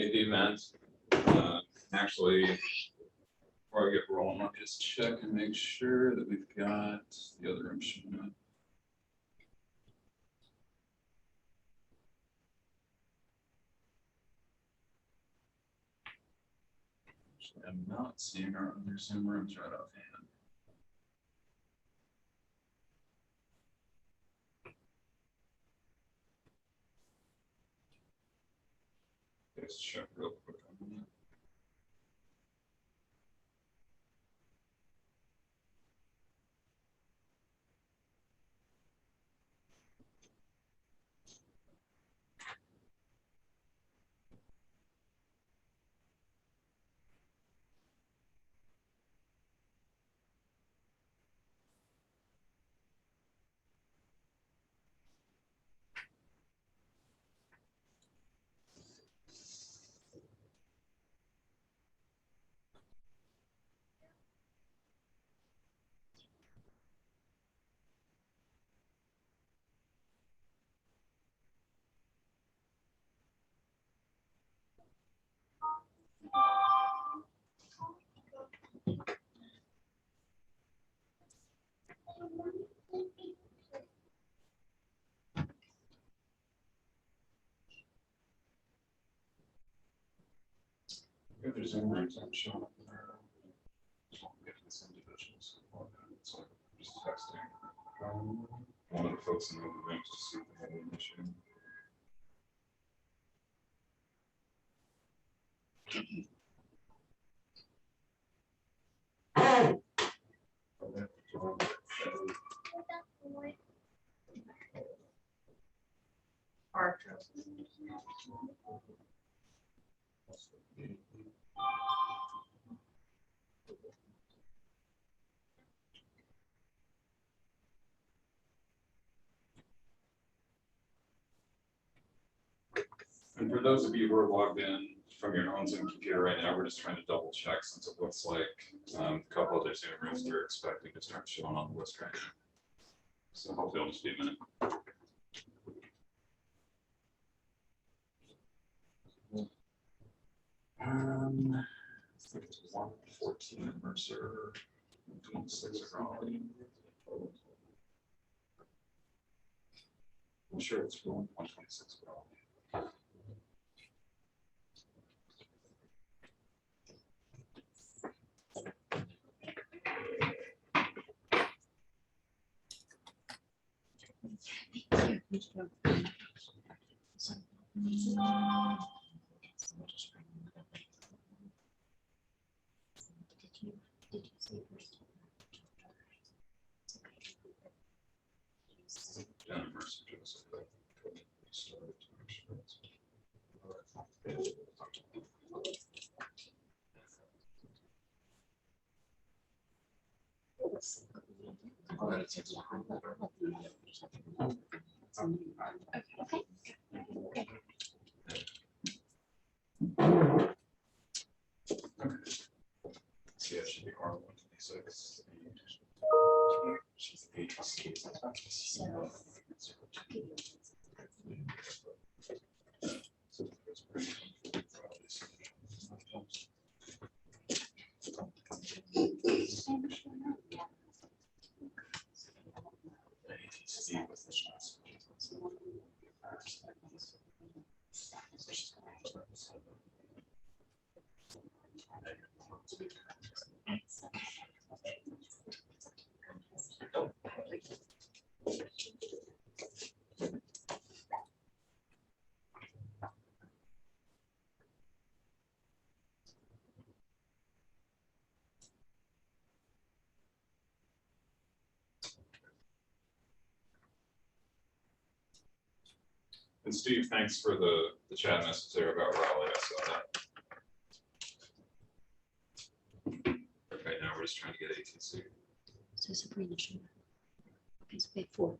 the event. Actually, before I get rolling, let me just check and make sure that we've got the other room showing up. Actually, I'm not seeing our other Zoom rooms right offhand. Let's check real quick on that. If there's any rooms I'm showing up there, just want to get to this individual. So I'm just texting one of the folks in the other rooms to see if they have an issue. And for those of you who are logged in from your own Zoom computer right now, we're just trying to double check since it looks like a couple other Zoom rooms we're expecting to start showing on the list right now. So hopefully it'll just be a minute. I think it's 114 at Mercer, 26 at Raleigh. I'm sure it's 126 at Raleigh. Yeah, it should be R126. She's And Steve, thanks for the chat message there about Raleigh. I saw that. Right now we're just trying to get ATC. So Sabrina should. Okay, so page 4.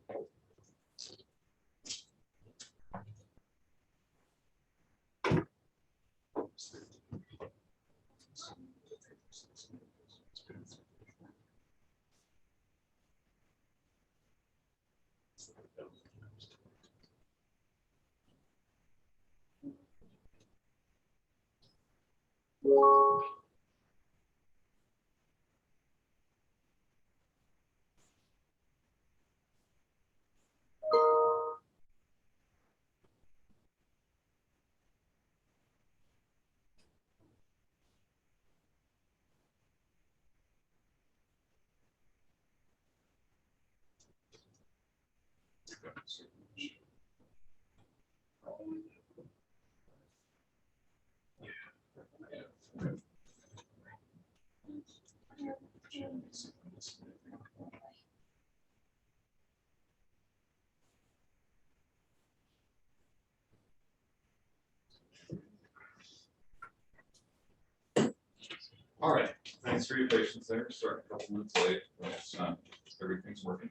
All right, thanks for your patience there. Starting a couple minutes late, but everything's working.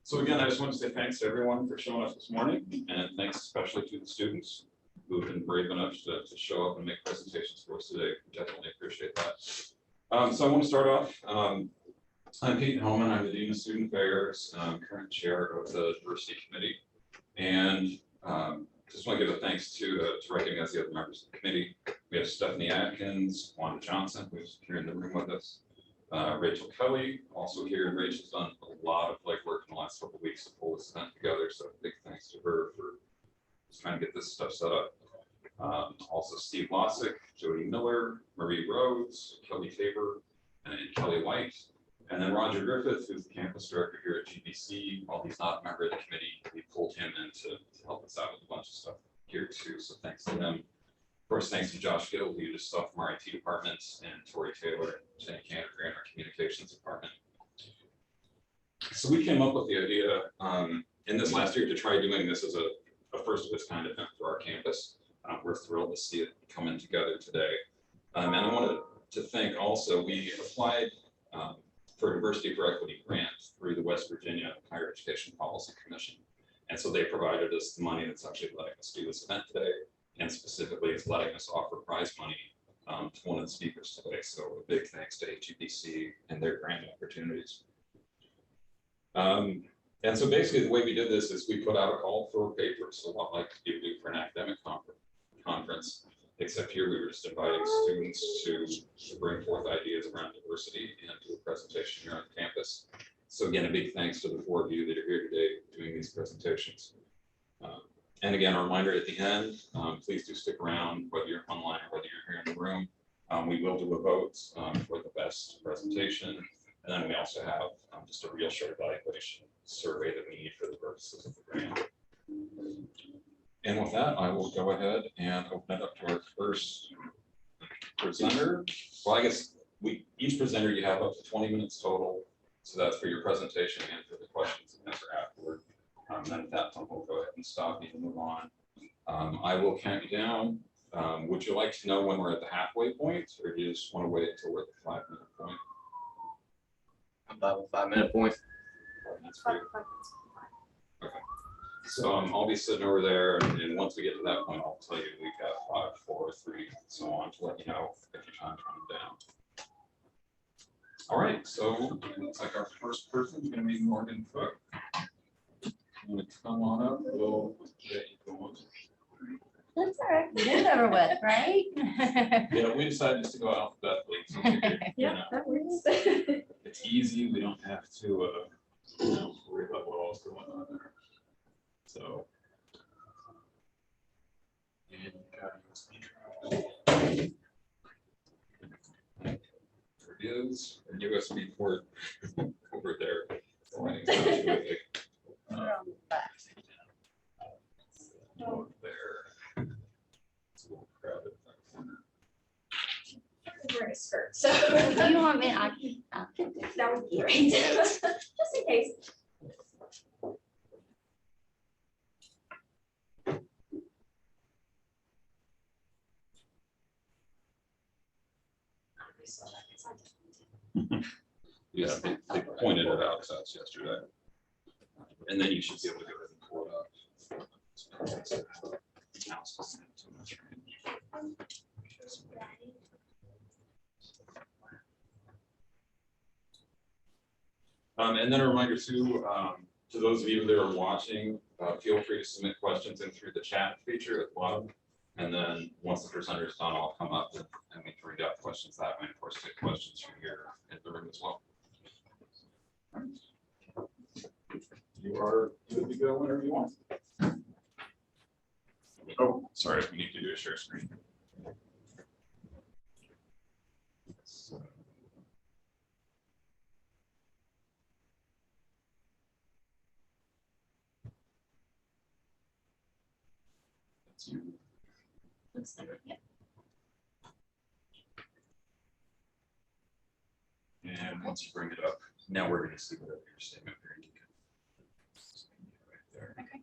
So again, I just want to say thanks to everyone for showing up this morning, and thanks especially to the students who have been brave enough to show up and make presentations for us today. Definitely appreciate that. So I want to start off. I'm Pete Hellman. I'm the Dean of Student Affairs, current chair of the diversity committee, and just want to give a thanks to recognize the other members of the committee. We have Stephanie Atkins, Wanda Johnson, who's here in the room with us, Rachel Kelly, also here, and Rachel's done a lot of legwork in the last couple of weeks to pull this event together, so big thanks to her for just trying to get this stuff set up. Also Steve Lossick, Jody Miller, Marie Rhodes, Kelly Tabor, and Kelly White, and then Roger Griffith, who's the campus director here at GBC. While he's not a member of the committee, we pulled him in to help us out with a bunch of stuff here too, so thanks to them. Of course, thanks to Josh Gill, who just stuff from our IT department, and Tori Taylor and Jenny Cantor in our communications department. So we came up with the idea in this last year to try doing this as a first of its kind event for our campus. We're thrilled to see it coming together today. And I wanted to thank also, we applied for Diversity for Equity grant through the West Virginia Higher Education Policy Commission. And so they provided us the money that's actually letting us do this event today. And specifically, it's letting us offer prize money to one of the speakers today. So a big thanks to HEBC and their grant opportunities. And so basically the way we did this is we put out a call for papers, a lot like you do for an academic conference, except here we were just inviting students to bring forth ideas around diversity and do a presentation here on campus. So again, a big thanks to the 4 of you that are here today doing these presentations. And again, a reminder at the end, please do stick around, whether you're online or whether you're here in the room. We will do a vote for the best presentation. And then we also have just a real short evaluation survey that we need for the purposes of the grant. And with that, I will go ahead and open it up to our first presenter. Well, I guess each presenter you have up to 20 minutes total. So that's for your presentation and for the questions and answer afterward. Then at that point, we'll go ahead and stop and move on. I will count you down. Would you like to know when we're at the halfway point, or do you just want to wait until we're at the 5-minute point? About a 5-minute point. That's great. Okay. So I'll be sitting over there, and once we get to that point, I'll tell you we've got 5, 4, 3, and so on to let you know if your time's running down. All right, so it looks like our first person is going to be Morgan Cook. I'm going to come on up. We'll get you going. That's all right. Get it over with, right? Yeah, we decided just to go alphabetically. So Yeah, that works. It's easy. We don't have to worry about what else going on there. So, and there it is. A USB port over there. There. It's a little crowded. Wearing a skirt, so You want me? I can. that would be great. Just in case. Yeah, they pointed it out to us yesterday. And then you should be able to go ahead and pull it up. And then a reminder too, to those of you that are watching, feel free to submit questions in through the chat feature at the bottom. And then once the presenter is done, I'll come up and we can read questions that way, and of course, take questions from here in the room as well. You are good to go whenever you want. Oh, sorry, we need to do a share screen. So, that's you. Looks like, yeah. And once you bring it up, now we're going to see whatever your statement period you can. Right there. Okay.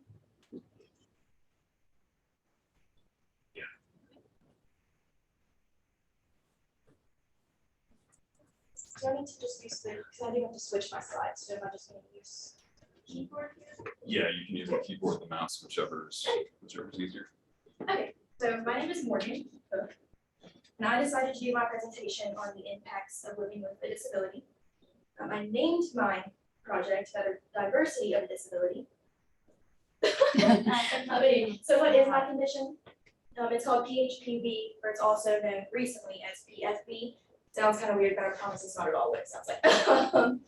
Yeah. So I need to just use the, because I do have to switch my slides, so am I just going to use keyboard here? Yeah, you can use the keyboard or the mouse, whichever's easier. Okay, so my name is Morgan, and I decided to do my presentation on the impacts of living with a disability. I named my project Diversity of Disability. So what is my condition? It's called PHPV, or it's also known recently as PFB. Sounds kind of weird, but I promise it's not at all what it sounds like.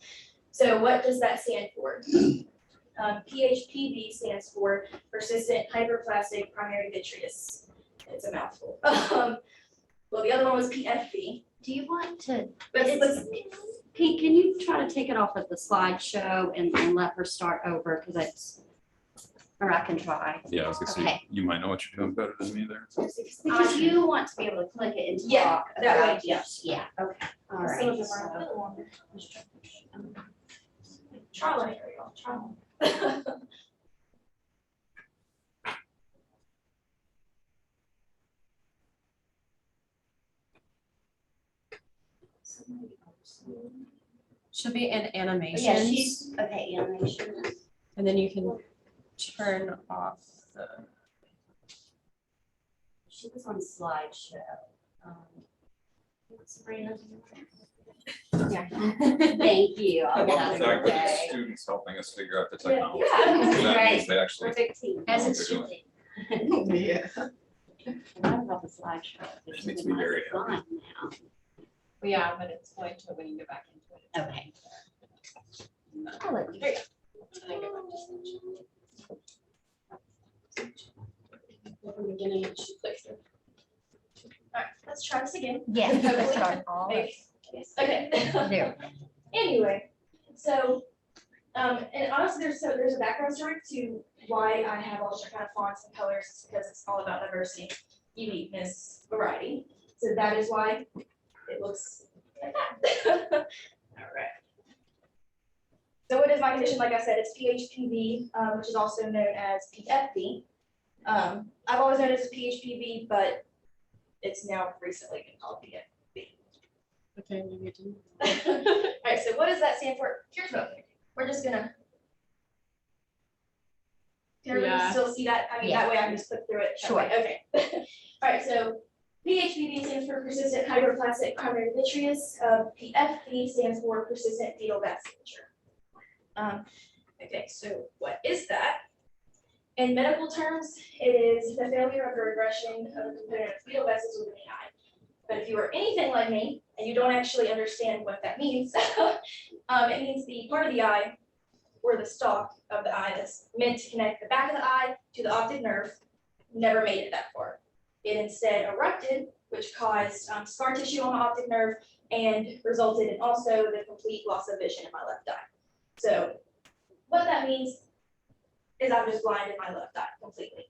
So what does that stand for? PHPV stands for persistent hyperplastic primary vitreous. It's a mouthful. Well, the other one was PFB. Do you want to, Let's Pete, can you try to take it off of the slideshow and let her start over, because it's, or I can try. Yeah, I was gonna say, Okay. you might know what you're doing better than me there. Because you want to be able to click it and Yeah, talk that way, about, yes, yeah, okay, all Some right. of them are a little longer. Try one here, y'all. Try one. Should be in Yeah, animations, she's, okay, animation. and then you can turn off the, She was on slideshow. Sabrina. Yeah. Thank you. I I'll love get the out of fact the that way. it's students helping us figure out the technology. Yeah. That means Right. they actually. Perfect team. as Oh, it they're should doing be. Yeah. I love the slideshow. It makes me very happy. Now. Yeah, but it's going to when you go back into it. Okay. I'll let you. There you And then go back to slideshow. From the beginning, it should click through. All right, let's try this again. Yeah. Hopefully. Start all Maybe. Okay. there. Anyway, so, and honestly, there's a background story to why I have all different kind of fonts and colors. It's because it's all about diversity, uniqueness, variety. So that is why it looks like that. All right. So what is my condition? Like I said, it's PHPV, which is also known as PFB. I've always known it as PHPV, but it's now recently been called PFB. Okay, you get to. All right, so what does that stand for? Here's what we're just gonna. Can everybody Yeah. still see that? I mean, that way I can just click through it. that Sure. way. Okay. All right, so PHPV stands for persistent hyperplastic primary vitreous. PFB stands for persistent fetal vasculature. Okay, so what is that? In medical terms, it is the failure of the regression of the component of fetal vessels within the eye. But if you are anything like me and you don't actually understand what that means, it means the part of the eye or the stalk of the eye that's meant to connect the back of the eye to the optic nerve never made it that far. It instead erupted, which caused scar tissue on the optic nerve and resulted in also the complete loss of vision in my left eye. So what that means is I'm just blind in my left eye completely.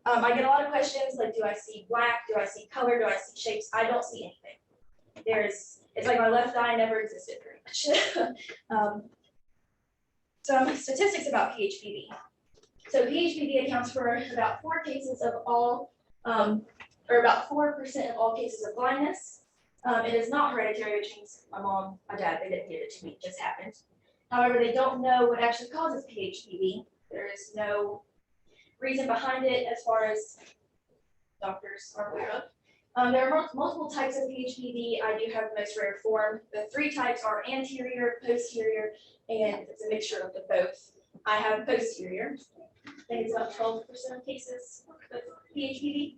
I get a lot of questions like, do I see black? Do I see color? Do I see shapes? I don't see anything. It's like my left eye never existed pretty much. Some statistics about PHPV. So PHPV accounts for about 4 cases of all, or about 4% of all cases of blindness. It is not hereditary, which means my mom, my dad, they didn't give it to me, it just happened. However, they don't know what actually causes PHPV. There is no reason behind it as far as doctors are aware of. There are multiple types of PHPV. I do have the most rare form. The 3 types are anterior, posterior, and it's a mixture of the both. I have posterior. I think it's about 12% of cases of PHPV.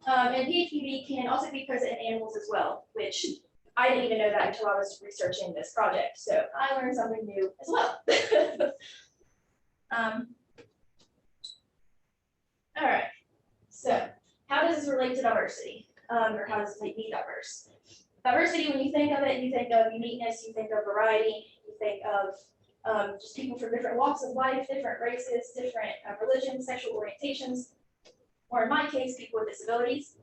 And PHPV can also be present in animals as well, which I didn't even know that until I was researching this project. So I learned something new as well. All right. So how does this relate to diversity? Or how does it make me diverse? Diversity, when you think of it, you think of uniqueness, you think of variety, you think of just people from different walks of life, different races, different religions, sexual orientations, or in my case, people with disabilities.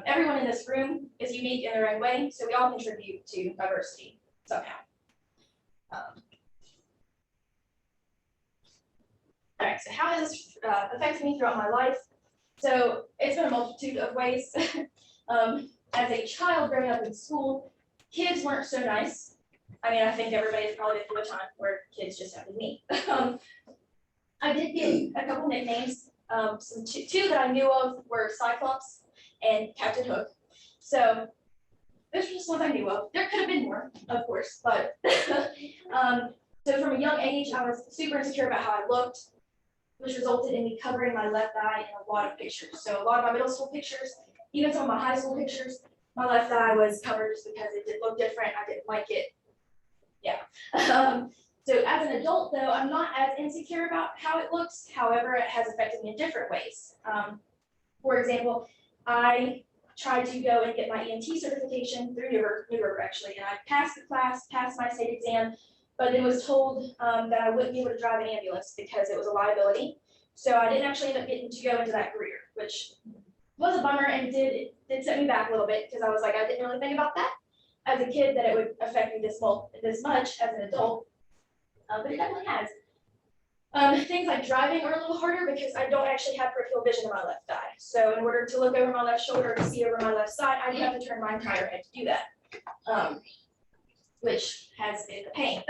Everyone in this room is unique in their own way, so we all contribute to diversity somehow. All right, so how has this affected me throughout my life? So it's been a multitude of ways. As a child growing up in school, kids weren't so nice. I mean, I think everybody's probably been through a time where kids just have to meet. I did get a couple nicknames. Two that I knew of were Cyclops and Captain Hook. So those were just ones I knew of. There could have been more, of course, but so from a young age, I was super insecure about how I looked, which resulted in me covering my left eye in a lot of pictures. So a lot of my middle school pictures, even some of my high school pictures, my left eye was covered just because it did look different. I didn't like it. Yeah. So as an adult, though, I'm not as insecure about how it looks. However, it has affected me in different ways. For example, I tried to go and get my EMT certification through New River actually, and I passed the class, passed my state exam, but then was told that I wouldn't be able to drive an ambulance because it was a liability. So I didn't actually end up getting to go into that career, which was a bummer and it did set me back a little bit because I was like, I didn't really think about that as a kid that it would affect me this much as an adult. But it definitely has. Things like driving are a little harder because I don't actually have peripheral vision in my left eye. So in order to look over my left shoulder to see over my left side, I do have to turn my entire head to do that, which has been a pain.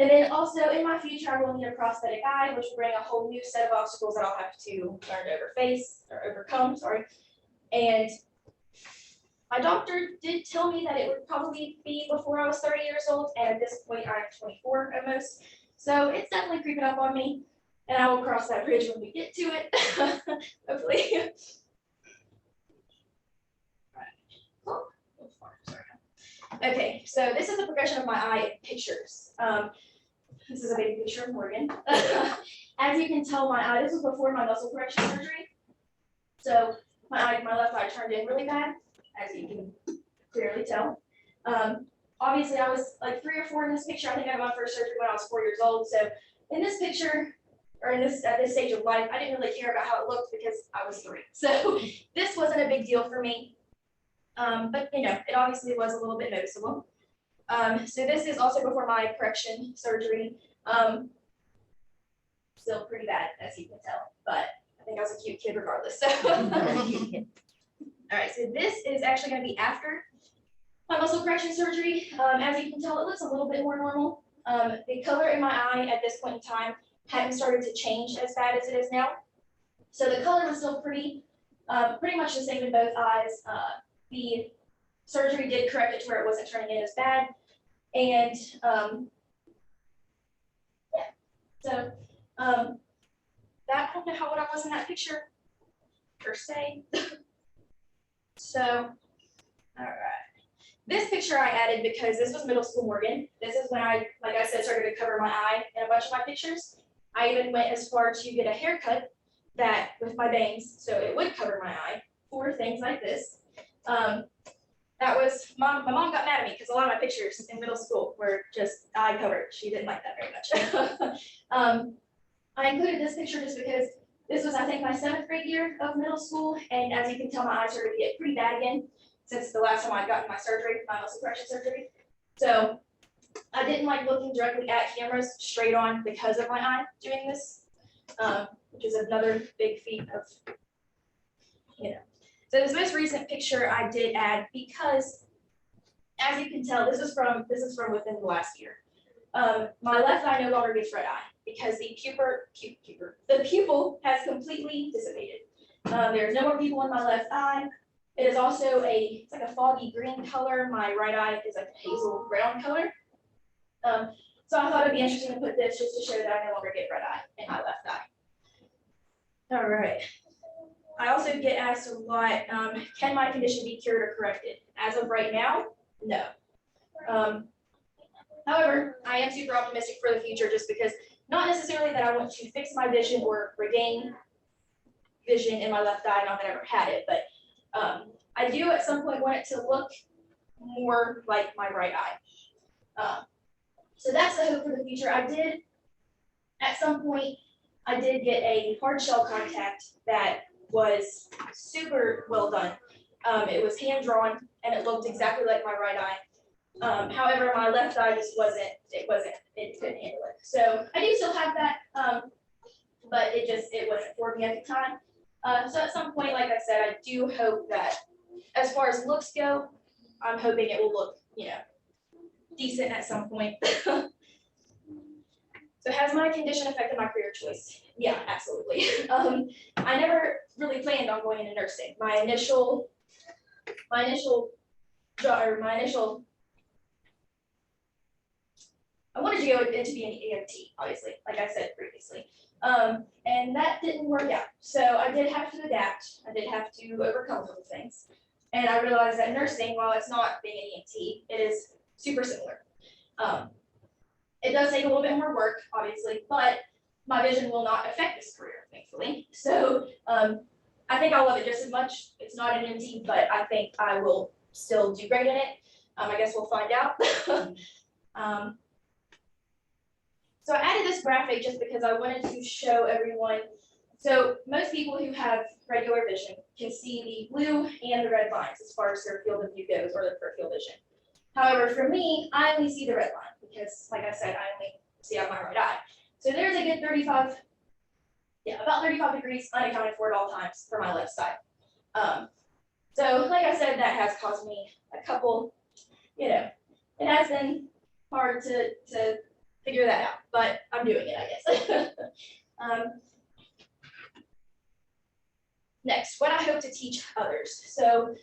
And then also in my future, I will need a prosthetic eye, which will bring a whole new set of obstacles that I'll have to learn to overcome. And my doctor did tell me that it would probably be before I was 30 years old, and at this point I'm 24 at most. So it's definitely creeping up on me, and I will cross that bridge when we get to it, hopefully. Okay, so this is the progression of my eye in pictures. This is a big picture of Morgan. As you can tell, my eye, this was before my muscle correction surgery. So my left eye turned in really bad, as you can clearly tell. Obviously, I was like 3 or 4 in this picture. I think I got my first surgery when I was 4 years old. So in this picture, or at this stage of life, I didn't really care about how it looked because I was 3. So this wasn't a big deal for me. But you know, it obviously was a little bit noticeable. So this is also before my correction surgery. Still pretty bad, as you can tell, but I think I was a cute kid regardless. So. All right, so this is actually going to be after my muscle correction surgery. As you can tell, it looks a little bit more normal. The color in my eye at this point in time hadn't started to change as bad as it is now. So the color was still pretty much the same in both eyes. The surgery did correct it to where it wasn't turning in as bad. And yeah, so that, I don't know what I was in that picture per se. So, all right. This picture I added because this was middle school Morgan. This is when I, like I said, started to cover my eye in a bunch of my pictures. I even went as far to get a haircut that with my bangs, so it would cover my eye for things like this. That was, my mom got mad at me because a lot of my pictures in middle school were just eye covered. She didn't like that very much. I included this picture just because this was, I think, my 7th grade year of middle school. And as you can tell, my eyes started to get pretty bad again since the last time I got my surgery, my muscle correction surgery. So I didn't like looking directly at cameras straight on because of my eye doing this, which is another big feat of, you know. So this most recent picture I did add because, as you can tell, this is from within the last year. My left eye no longer gets red eye because the pupil has completely dissipated. There's no more pupil in my left eye. It is also it's like a foggy green color. My right eye is like a hazel brown color. So I thought it'd be interesting to put this just to show that I no longer get red eye in my left eye. All right. I also get asked a lot, can my condition be cured or corrected? As of right now, no. However, I am super optimistic for the future just because not necessarily that I want to fix my vision or regain vision in my left eye, not that I ever had it, but I do at some point want it to look more like my right eye. So that's the hope for the future. At some point, I did get a hard shell contact that was super well done. It was hand drawn and it looked exactly like my right eye. However, my left eye just it couldn't handle it. So I do still have that, but it wasn't for me at the time. So at some point, like I said, I do hope that as far as looks go, I'm hoping it will look, decent at some point. So has my condition affected my career choice? Yeah, absolutely. I never really planned on going into nursing. I wanted to go into being an EMT, obviously, like I said previously. And that didn't work out. So I did have to adapt. I did have to overcome those things. And I realized that nursing, while it's not being an EMT, it is super similar. It does take a little bit more work, obviously, but my vision will not affect this career, thankfully. So I think I'll love it just as much. It's not an EMT, but I think I will still do great in it. I guess we'll find out. So I added this graphic just because I wanted to show everyone. So most people who have regular vision can see the blue and the red lines as far as their field of view goes, or their peripheral vision. However, for me, I only see the red line because, like I said, I only see out my right eye. So there's a good about 35 degrees unaccounted for at all times for my left side. So like I said, that has caused me a couple, it has been hard to figure that out, but I'm doing it, I guess. Next, what I hope to teach others. So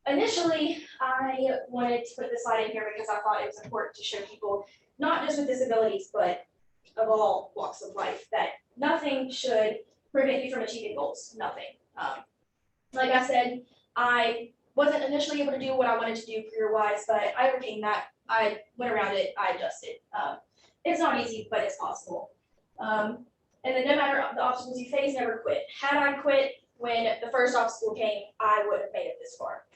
initially, I wanted to put this slide in here because I thought it was important to show people, not just with disabilities, but of all walks of life, that nothing should prevent you from achieving goals, nothing. Like I said, I wasn't initially able to do what I wanted to do career-wise, but I overcame that. I went around it, I adjusted. It's not easy, but it's possible. And then no matter the obstacles you face, never quit. Had I quit when the first obstacle came, I would have made it this far.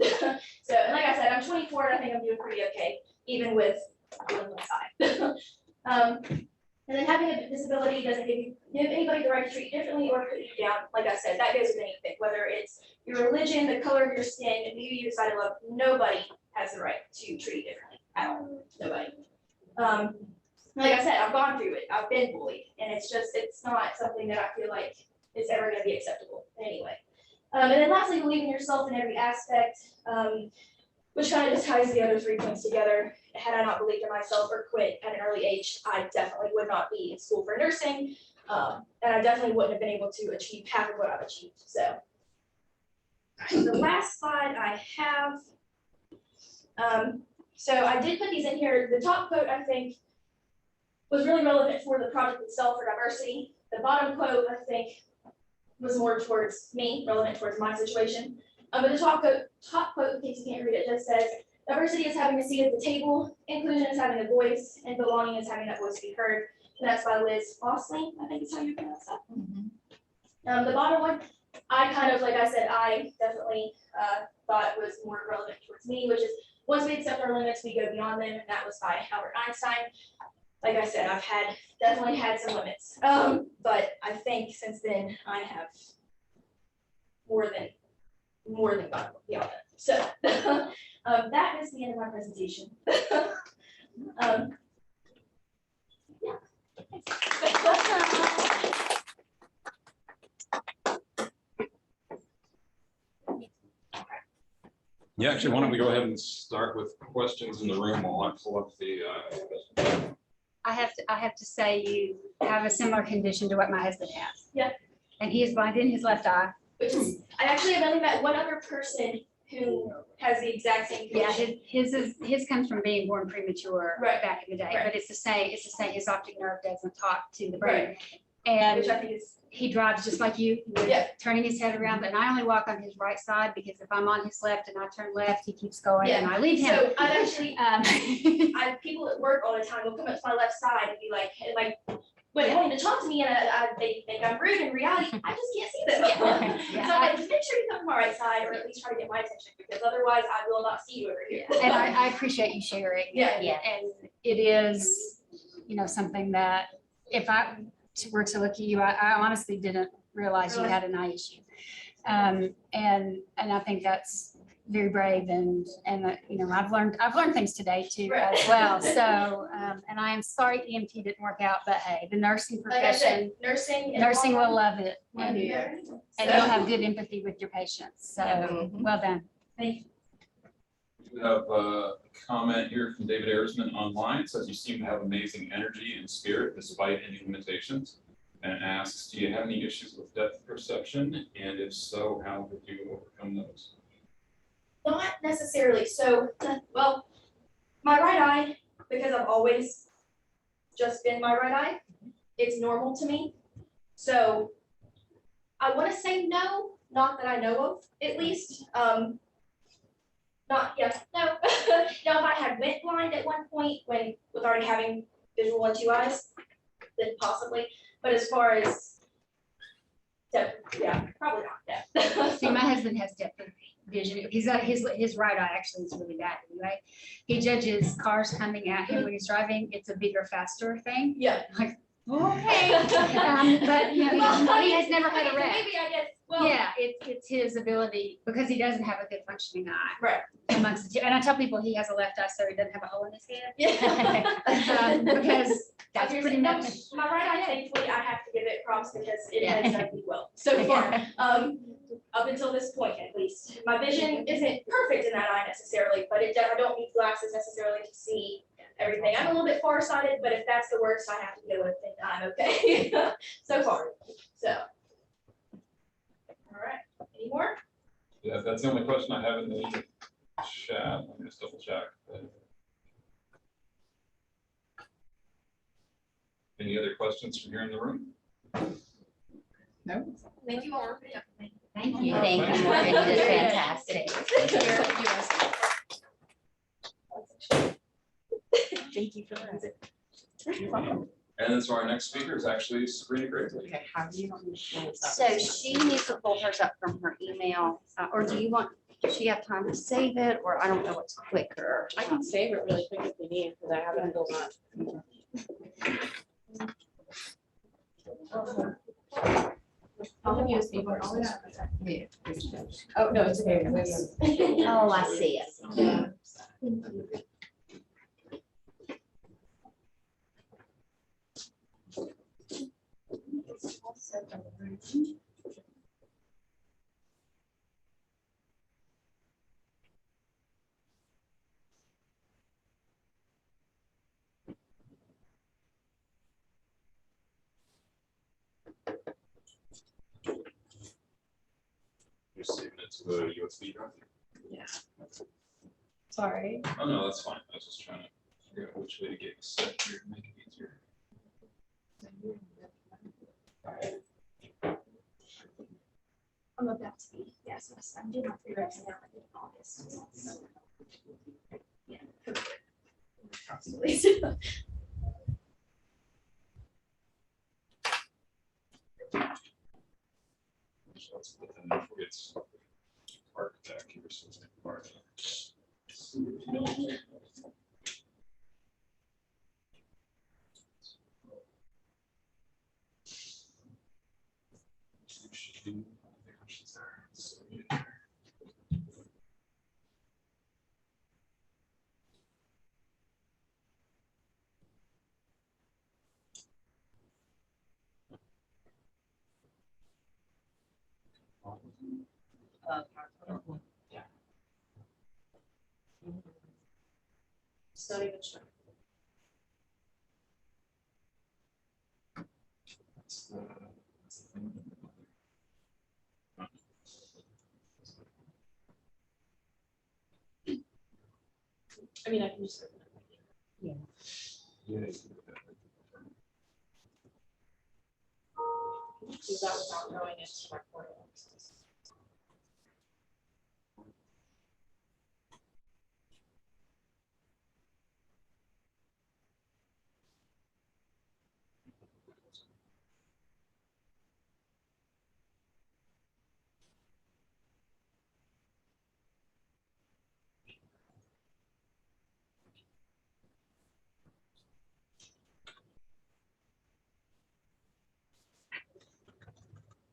So, and like I said, I'm 24 and I think I'm doing pretty okay, even with one side. And then having a disability doesn't give anybody the right to treat you differently or put you down. Like I said, that goes with anything, whether it's your religion, the color of your skin, who you decide to love. Nobody has the right to treat you differently at all. Nobody. Like I said, I've gone through it. I've been bullied, and it's not something that I feel like is ever going to be acceptable in any way. And then lastly, believe in yourself in every aspect, which kind of just ties the other 3 points together. Had I not believed in myself or quit at an early age, I definitely would not be in school for nursing, and I definitely wouldn't have been able to achieve half of what I've achieved. So the last slide I have, so I did put these in here. The top quote, I think, was really relevant for the project itself for diversity. The bottom quote, I think, was more towards me, relevant towards my situation. But the top quote, in case you can't read it, just says, diversity is having a seat at the table, inclusion is having a voice, and belonging is having that voice be heard. And that's by Liz Osling, I think is how you pronounce that. Mm-hmm. The bottom one, I kind of, like I said, I definitely thought was more relevant towards me, which is once we accept our limits, we go beyond them, and that was by Albert Einstein. Like I said, I've definitely had some limits, but I think since then I have more than gone beyond them. So that is the end of my presentation. Yeah. Yeah, actually, why don't we go ahead and start with questions in the room while I pull up the. I have to say you have a similar condition to what my husband has. Yeah. And he is blind in his left eye. Which is, I actually have only met one other person who has the exact same condition. Yeah, his comes from being born premature Right. back in the day, Right. but it's the same. His optic nerve doesn't talk to the brain. Right. And which I think is, he drives just like you, Yeah. turning his head around, and I only walk on his right side because if I'm on his left and I turn left, he keeps going and I leave him. so I've actually, Um, people at work all the time will come up to my left side and be like, when they want to talk to me and they think I'm rude, in reality, I just can't see them. Yeah. So I'm like, just make sure you come to my right side, or at least try to get my attention, because otherwise I will not see you over here. And I appreciate you sharing. Yeah. And it is, something that if I were to look at you, I honestly didn't realize you had an eye issue. And I think that's very brave and I've learned things today too Right. as well. So, and I am sorry EMT didn't work out, but hey, the nursing Like I said, profession, nursing. nursing will love it. And And you'll have good empathy with your patients. So well done. Thank you. We have a comment here from David Ayersman online. Says you seem to have amazing energy and spirit despite any limitations, and asks, do you have any issues with depth perception? And if so, how would you overcome those? Not necessarily. So, well, my right eye, because I've always just been my right eye, it's normal to me. So I want to say no, not that I know of, at least. No. Now, if I had went blind at one point with already having visual on two eyes, then possibly. But as far as depth, yeah, probably not depth. See, my husband has depth of vision. He's got his right eye actually is really bad anyway. He judges cars coming at him when he's driving. It's a bigger, faster thing. Yeah. Like, okay. But he has never had a wreck. Maybe I guess. Well, Yeah, it's his ability because he doesn't have a good functioning eye. Right. Amongst the two. And I tell people he has a left eye so he doesn't have a hole in his head. Yeah. Because that's pretty much. My right eye, thankfully, I have to give it props because it has done me well so far. Up until this point, at least. My vision isn't perfect in that eye necessarily, but I don't need glasses necessarily to see everything. I'm a little bit farsighted, but if that's the worst I have to deal with, then I'm okay so far. So. All right, any more? Yeah, that's the only question I have in the chat. Let me just double check. Any other questions from here in the room? No. Thank you all. Thank you. Thank you, Morgan. You did fantastic. Thank you for that. And then so our next speaker is actually Sabrina Gravely. Okay, how do you? So she needs to pull hers up from her email, or do you want, does she have time to save it, or I don't know what's quicker. I can save it really quick if you need, because I have it built up. I'll have USB first. Oh, no, it's okay. Oh, I see it. You're saving it to the USB drive? Yeah. Sorry. Oh, no, that's fine. I was just trying to figure out which way to get this set here to make it easier. I'm about to be, yes, I'm doing my free reps now in August. Yeah. Constantly. So let's put that in for its architect here. So it's part of Yeah. It's not even sure. I mean, I can just. Yeah. do that without going into my portal.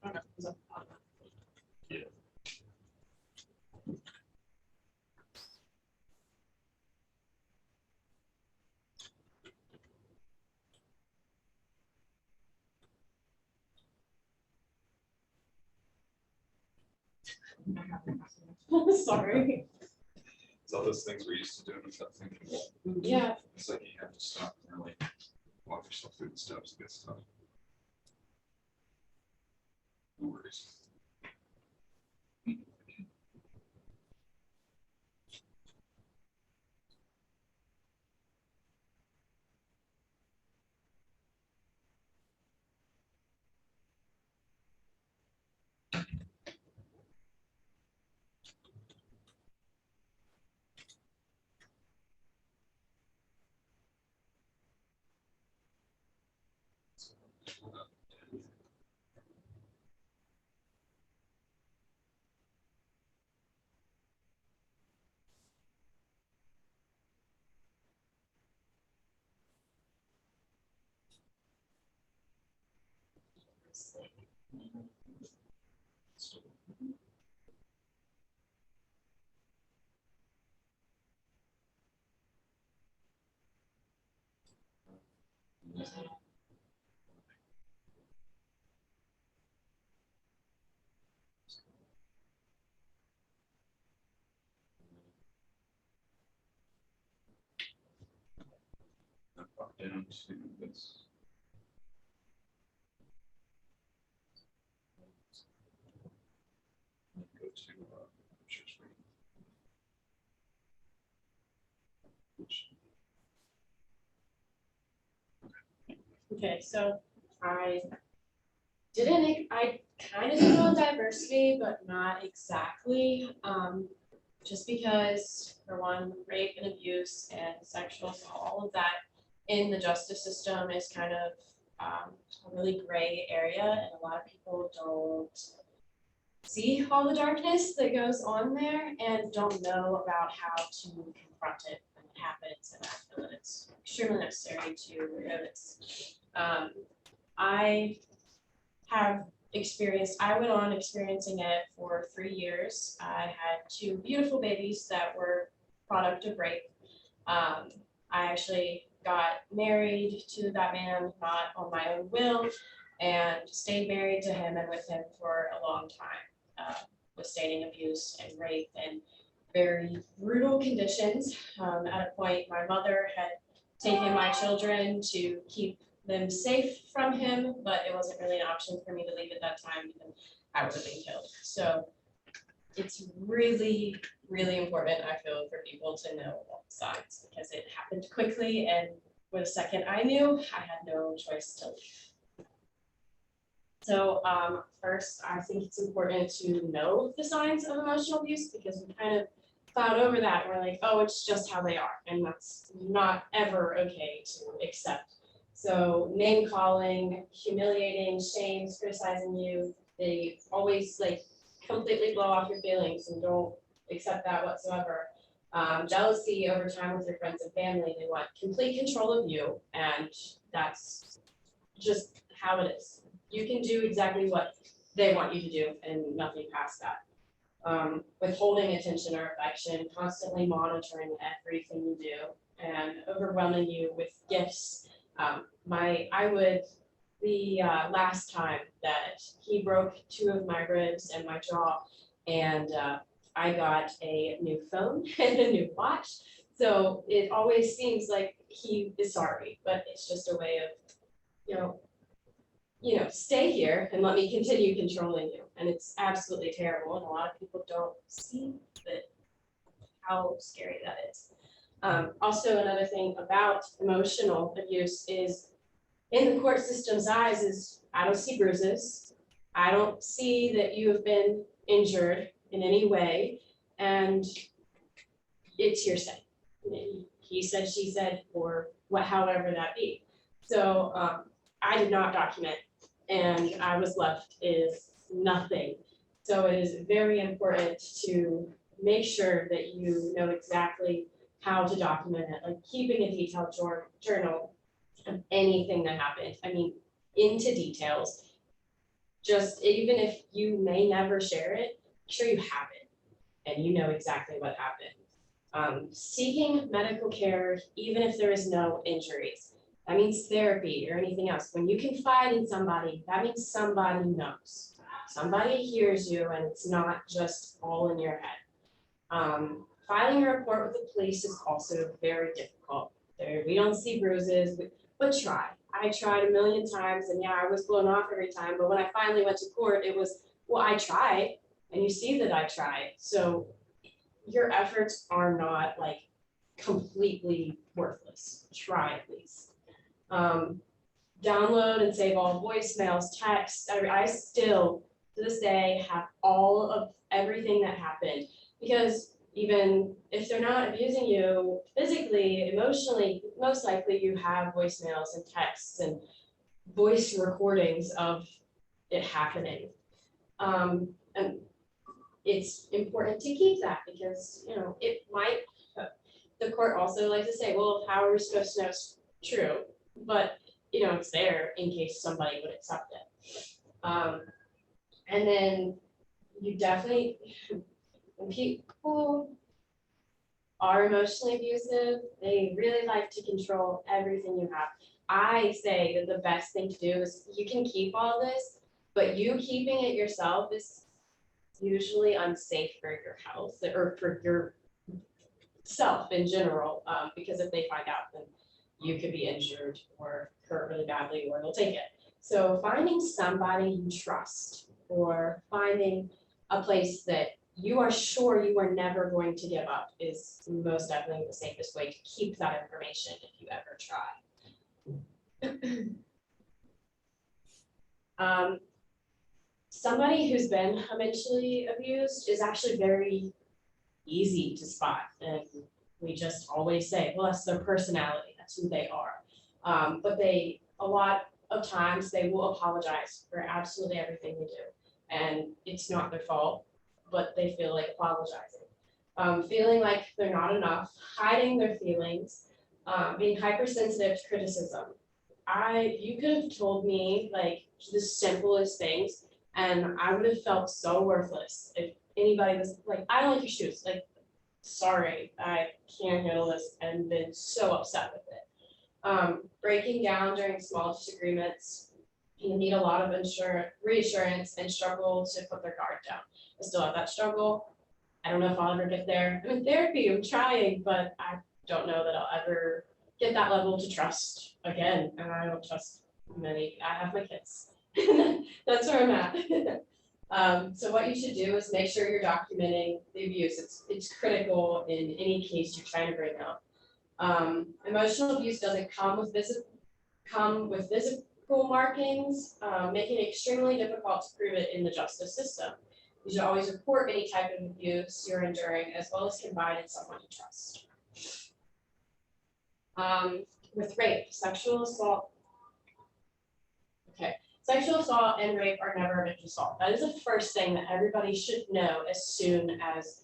Okay, so, sorry. It's all those things we're used to doing without thinking. Yeah. It's like you have to stop and really walk yourself through the steps to get stuff. No worries. Pop down to this. Go to share screen. Okay, so I kind of did on diversity, but not exactly. Just because for one, rape and abuse and sexual assault, all of that in the justice system is kind of a really gray area, and a lot of people don't see all the darkness that goes on there and don't know about how to confront it when it happens, and I feel that it's extremely necessary to notice. I went on experiencing it for 3 years. I had 2 beautiful babies that were product of rape. I actually got married to that man, not on my own will, and stayed married to him and with him for a long time, withstanding abuse and rape and very brutal conditions. At a point, my mother had taken my children to keep them safe from him, but it wasn't really an option for me to leave at that time because I would have been killed. So it's really, really important, I feel, for people to know all the signs because it happened quickly, and the second I knew, I had no choice to leave. So first, I think it's important to know the signs of emotional abuse because we kind of cloud over that. And we're like, oh, it's just how they are, and that's not ever okay to accept. So name calling, humiliating, shames, criticizing you, they always like completely blow off your feelings and don't accept that whatsoever. Jealousy over time with your friends and family, they want complete control of you, and that's just how it is. You can do exactly what they want you to do and nothing past that. Withholding attention or affection, constantly monitoring everything you do, and overwhelming you with gifts. The last time that he broke 2 of my ribs and my jaw, and I got a new phone and a new watch. So it always seems like he is sorry, but it's just a way of, stay here and let me continue controlling you. And it's absolutely terrible, and a lot of people don't see how scary that is. Also, another thing about emotional abuse is in the court system's eyes is I don't see bruises. I don't see that you have been injured in any way, and it's hearsay. He said, she said, or what, however that be. So I did not document, and I was left with nothing. So it is very important to make sure that you know exactly how to document it, like keeping a detailed journal of anything that happened. I mean, into details. Just even if you may never share it, make sure you have it and you know exactly what happened. Seeking medical care, even if there is no injuries, that means therapy or anything else. When you confide in somebody, that means somebody knows. Somebody hears you and it's not just all in your head. Filing a report with the police is also very difficult. We don't see bruises, but try. I tried a million times, and yeah, I was blown off every time, but when I finally went to court, it was, well, I tried, and you see that I tried. So your efforts are not like completely worthless. Try at least. Download and save all voicemails, texts. I still, to this day, have all of everything that happened, because even if they're not abusing you physically, emotionally, most likely you have voicemails and texts and voice recordings of it happening. And it's important to keep that because, you know, it might, the court also likes to say, well, how are we supposed to know it's true? But, you know, it's there in case somebody would accept it. And then you definitely, when people are emotionally abusive, they really like to control everything you have. I say that the best thing to do is you can keep all this, but you keeping it yourself is usually unsafe for your health or for yourself in general, because if they find out, then you could be injured or hurt really badly, or they'll take it. So finding somebody you trust or finding a place that you are sure you are never going to give up is most definitely the safest way to keep that information if you ever try. Somebody who's been mentally abused is actually very easy to spot, and we just always say, well, that's their personality, that's who they are. But a lot of times they will apologize for absolutely everything they do, and it's not their fault, but they feel like apologizing. Feeling like they're not enough, hiding their feelings, being hypersensitive to criticism. You could have told me like the simplest things, and I would have felt so worthless if anybody was like, I don't like your shoes, like, sorry, I can't handle this, and been so upset with it. Breaking down during small disagreements, you need a lot of reassurance and struggle to put their guard down. I still have that struggle. I don't know if I'll ever get there. I'm in therapy, I'm trying, but I don't know that I'll ever get that level to trust again. And I don't trust many. I have my kids. That's where I'm at. So what you should do is make sure you're documenting the abuse. It's critical in any case you're trying to bring up. Emotional abuse doesn't come with physical markings, making it extremely difficult to prove it in the justice system. You should always report any type of abuse you're enduring, as well as confide in someone you trust. With rape, sexual assault. Okay, sexual assault and rape are never a victim assault. That is the first thing that everybody should know as soon as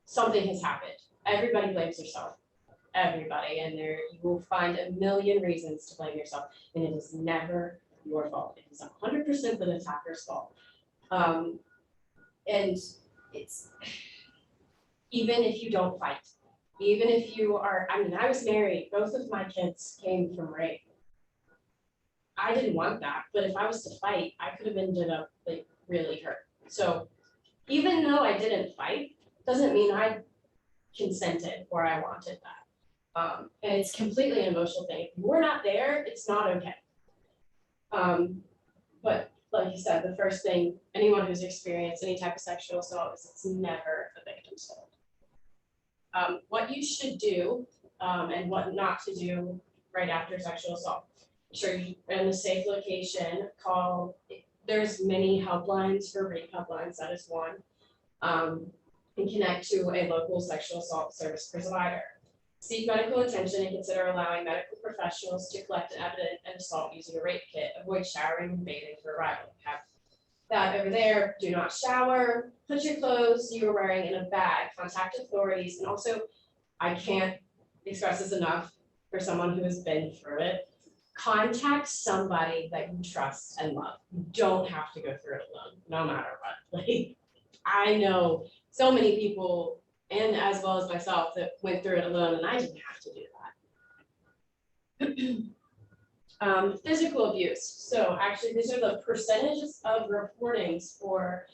something has happened. Everybody blames themselves. Everybody, and you will find a million reasons to blame yourself, and it is never your fault. It is 100% the attacker's fault. And it's, even if you don't fight, even if you are, I mean, I was married, both of my kids came from rape. I didn't want that, but if I was to fight, I could have ended up like really hurt. So even though I didn't fight, doesn't mean I consented or I wanted that. And it's completely an emotional thing. If we're not there, it's not okay. But like you said, the first thing, anyone who's experienced any type of sexual assault is it's never a victim's fault. What you should do and what not to do right after sexual assault. sure you're in a safe location, call, there's many helplines for rape helplines, that is one. And connect to a local sexual assault service provider. Seek medical attention and consider allowing medical professionals to collect and evidence an assault using a rape kit. Avoid showering and bathing for arrival. Have that over there. Do not shower. Put your clothes you are wearing in a bag. Contact authorities. And also, I can't express this enough for someone who has been through it. Contact somebody that you trust and love. You don't have to go through it alone, no matter what. Like, I know so many people, and as well as myself, that went through it alone, and I didn't have to do that. Physical abuse. So actually, these are the percentages of reportings for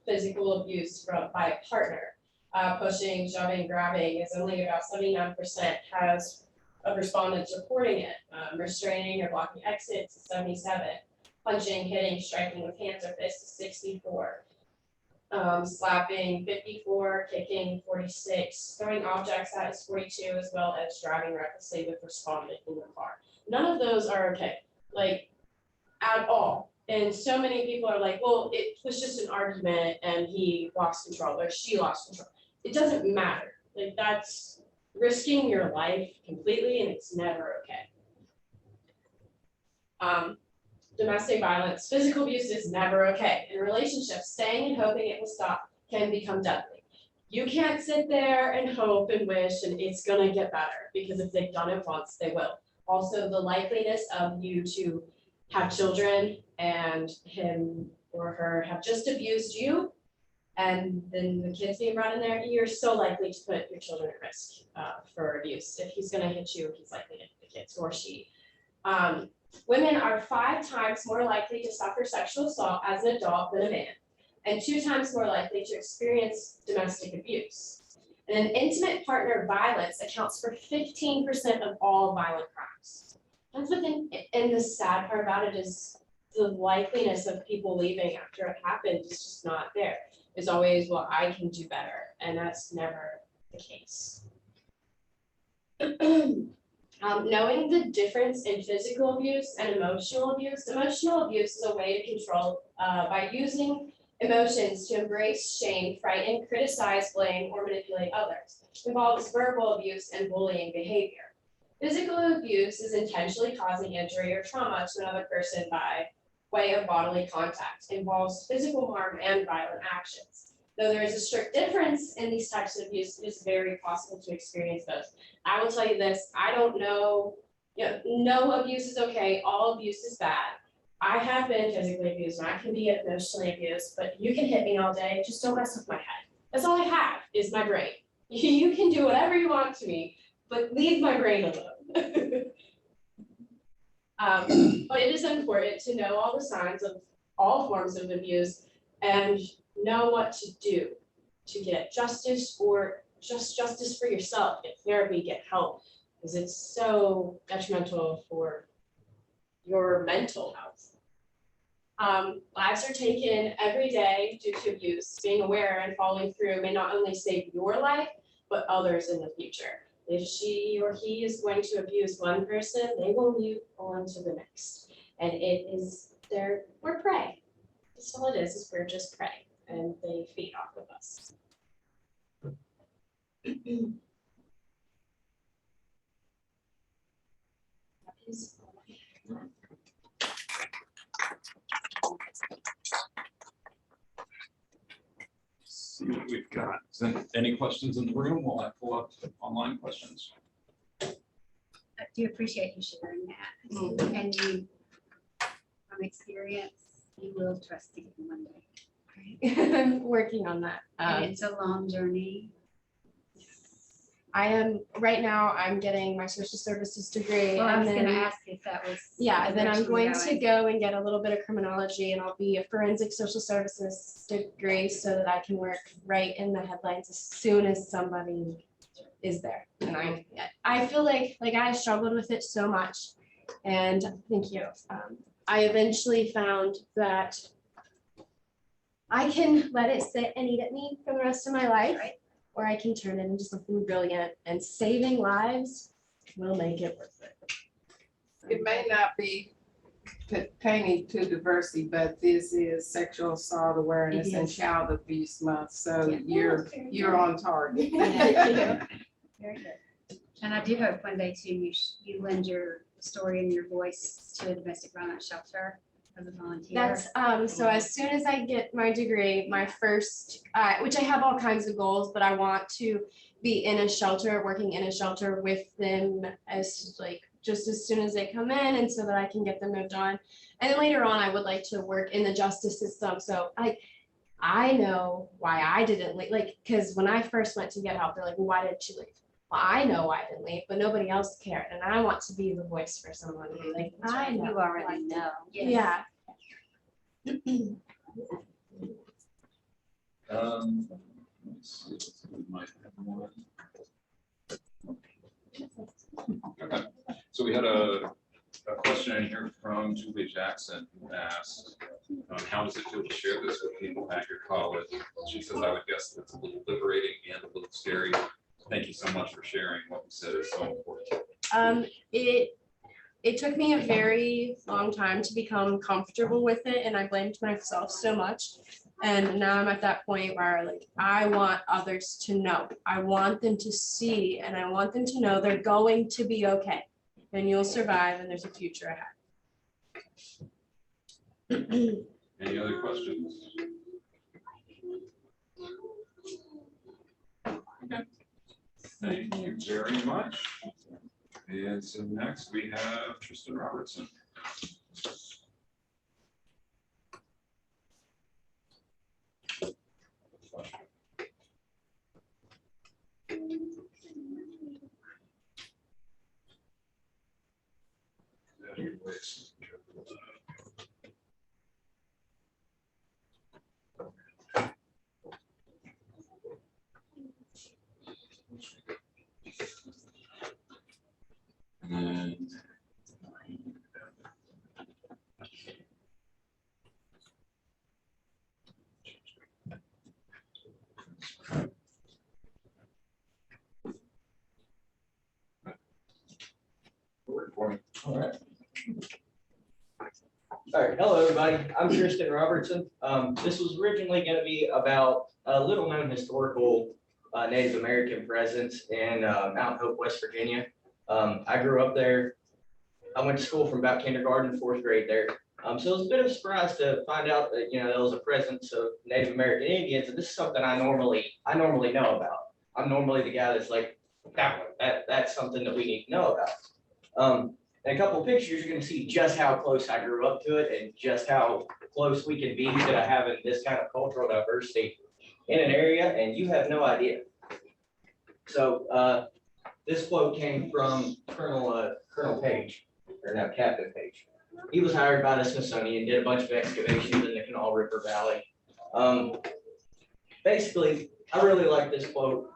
physical abuse by a partner. Pushing, shoving, grabbing is only about 79% of respondents reporting it. Restraining or blocking exits is 77. Punching, hitting, striking with hands or fists is 64. Slapping 54, kicking 46, throwing objects at is 42, as well as driving recklessly with respondent in the car. None of those are okay, like at all. And so many people are like, well, it was just an argument and he lost control or she lost control. It doesn't matter. Like, that's risking your life completely, and it's never okay. Domestic violence, physical abuse is never okay. In relationships, staying and hoping it will stop can become deadly. You can't sit there and hope and wish and it's gonna get better, because if they've done it once, they will. Also, the likeliness of you to have children and him or her have just abused you, and then the kids being brought in there, you're so likely to put your children at risk for abuse. If he's gonna hit you, he's likely to hit the kids, or she. Women are 5 times more likely to suffer sexual assault as an adult than a man, and 2 times more likely to experience domestic abuse. And intimate partner violence accounts for 15% of all violent crimes. That's the thing, and the sad part about it is the likeliness of people leaving after it happened is just not there. It's always, well, I can do better, and that's never the case. Knowing the difference in physical abuse and emotional abuse. Emotional abuse is a way to control by using emotions to embrace, shame, frighten, criticize, blame, or manipulate others. It involves verbal abuse and bullying behavior. Physical abuse is intentionally causing injury or trauma to another person by way of bodily contact. It involves physical harm and violent actions. Though there is a strict difference in these types of abuse, it is very possible to experience both. I will tell you this, I don't know, no abuse is okay, all abuse is bad. I have been physically abused and I can be emotionally abused, but you can hit me all day, just don't mess with my head. That's all I have is my brain. You can do whatever you want to me, but leave my brain alone. But it is important to know all the signs of all forms of abuse and know what to do to get justice, or just justice for yourself. Get therapy, get help, because it's so detrimental for your mental health. Lives are taken every day due to abuse. Being aware and following through may not only save your life, but others in the future. If she or he is going to abuse one person, they will move on to the next. And it is we're prey. That's all it is we're just prey. And they feed off of us. See what we've got. Is there any questions in the room while I pull up online questions? I do appreciate you sharing that. And you, from experience, you will trust it one day. I'm working on that. And it's a long journey. I am right now. I'm getting my social services degree, Well, I was and gonna then ask if that was. and then I'm direction going you're to go and get a little bit of criminology, and I'll be a forensic social services degree so that I can work right in the headlines as soon as somebody is there. And I feel like I struggled with it so much, and thank you. I eventually found that I can let it sit and eat at me for the rest of my life, or I can turn it into something brilliant, and saving lives will make it worth it. It may not be pertaining to diversity, but this is sexual assault awareness It and is. child abuse month, so Yeah. you're on target. Very good. And I do hope one day too, you lend your story and your voice to a domestic violence shelter as a volunteer. That's, so as soon as I get my degree, my first, which I have all kinds of goals, but I want to be in a shelter, working in a shelter with them as like, just as soon as they come in and so that I can get them moved on. And then later on, I would like to work in the justice system. So I know why I didn't leave, like, because when I first went to get help, they're like, well, why didn't you leave? Well, I know why I didn't leave, but nobody else cared. And I want to be the voice for someone to be like, I know. You already know. Yeah. Let's see, we might have one. Okay, so we had a question in here from Julie Jackson who asked, how does it feel to share this with people at your college? She says, I would guess that it's a little liberating and a little scary. Thank you so much for sharing. What you said is so important. It took me a very long time to become comfortable with it, and I blamed myself so much. And now I'm at that point where like I want others to know. I want them to see, and I want them to know they're going to be okay, and you'll survive, and there's a future ahead. Any other questions? Okay. Thank you very much. And so next we have Tristen Robertson. And All right. All right, hello, everybody. I'm Tristen Robertson. This was originally going to be about a little known historical Native American presence in Mount Hope, West Virginia. I grew up there. I went to school from about kindergarten to 4th grade there. So it was a bit of a surprise to find out that, you know, there was a presence of Native American Indians, and this is something I normally know about. I'm normally the guy that's like, that's something that we need to know about. In a couple of pictures, you're going to see just how close I grew up to it and just how close we can be to having this kind of cultural diversity in an area, and you have no idea. So this quote came from Colonel Page, or no, Captain Page. He was hired by the Smithsonian, did a bunch of excavations in the Canal River Valley. Basically, I really like this quote.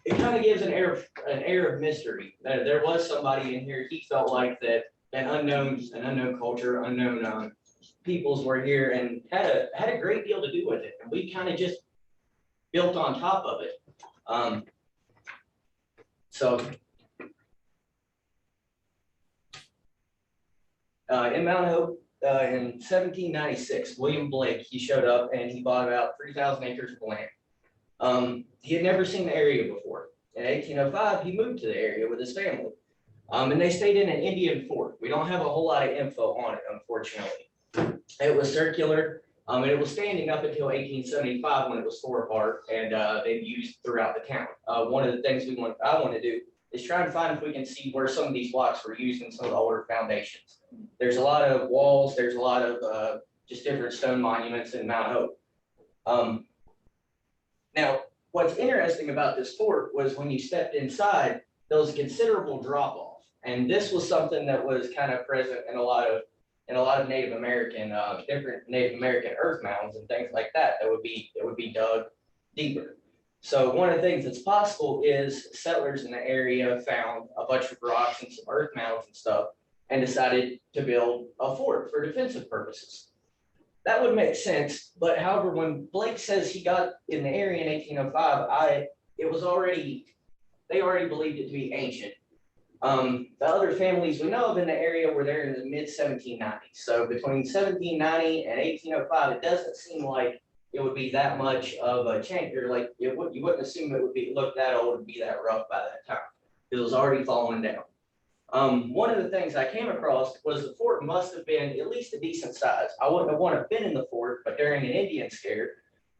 It kind of gives an air of mystery. That there was somebody in here. He felt like that an unknown culture, unknown peoples were here and had a great deal to do with it, and we kind of just built on top of it. In Mount Hope, in 1796, William Blake, he showed up and he bought about 3,000 acres of land. He had never seen the area before. In 1805, he moved to the area with his family. And they stayed in an Indian fort. We don't have a whole lot of info on it, unfortunately. It was circular, and it was standing up until 1875 when it was tore apart and they used throughout the town. One of the things I want to do is try and find if we can see where some of these blocks were used in some of the older foundations. There's a lot of walls, there's a lot of just different stone monuments in Mount Hope. Now, what's interesting about this fort was when you stepped inside, there was a considerable drop off. And this was something that was kind of present in a lot of Native American, different Native American earth mounds and things like that, that would be dug deeper. So one of the things that's possible is settlers in the area found a bunch of rocks and some earth mounds and stuff and decided to build a fort for defensive purposes. That would make sense, but however, when Blake says he got in the area in 1805, they already believed it to be ancient. The other families we know of in the area were there in the mid 1790s. So between 1790 and 1805, it doesn't seem like it would be that much of a change, or like you wouldn't assume it would be look that old and be that rough by that time. It was already falling down. One of the things I came across was the fort must have been at least a decent size. I wouldn't have wanted to been in the fort, but during an Indian scare,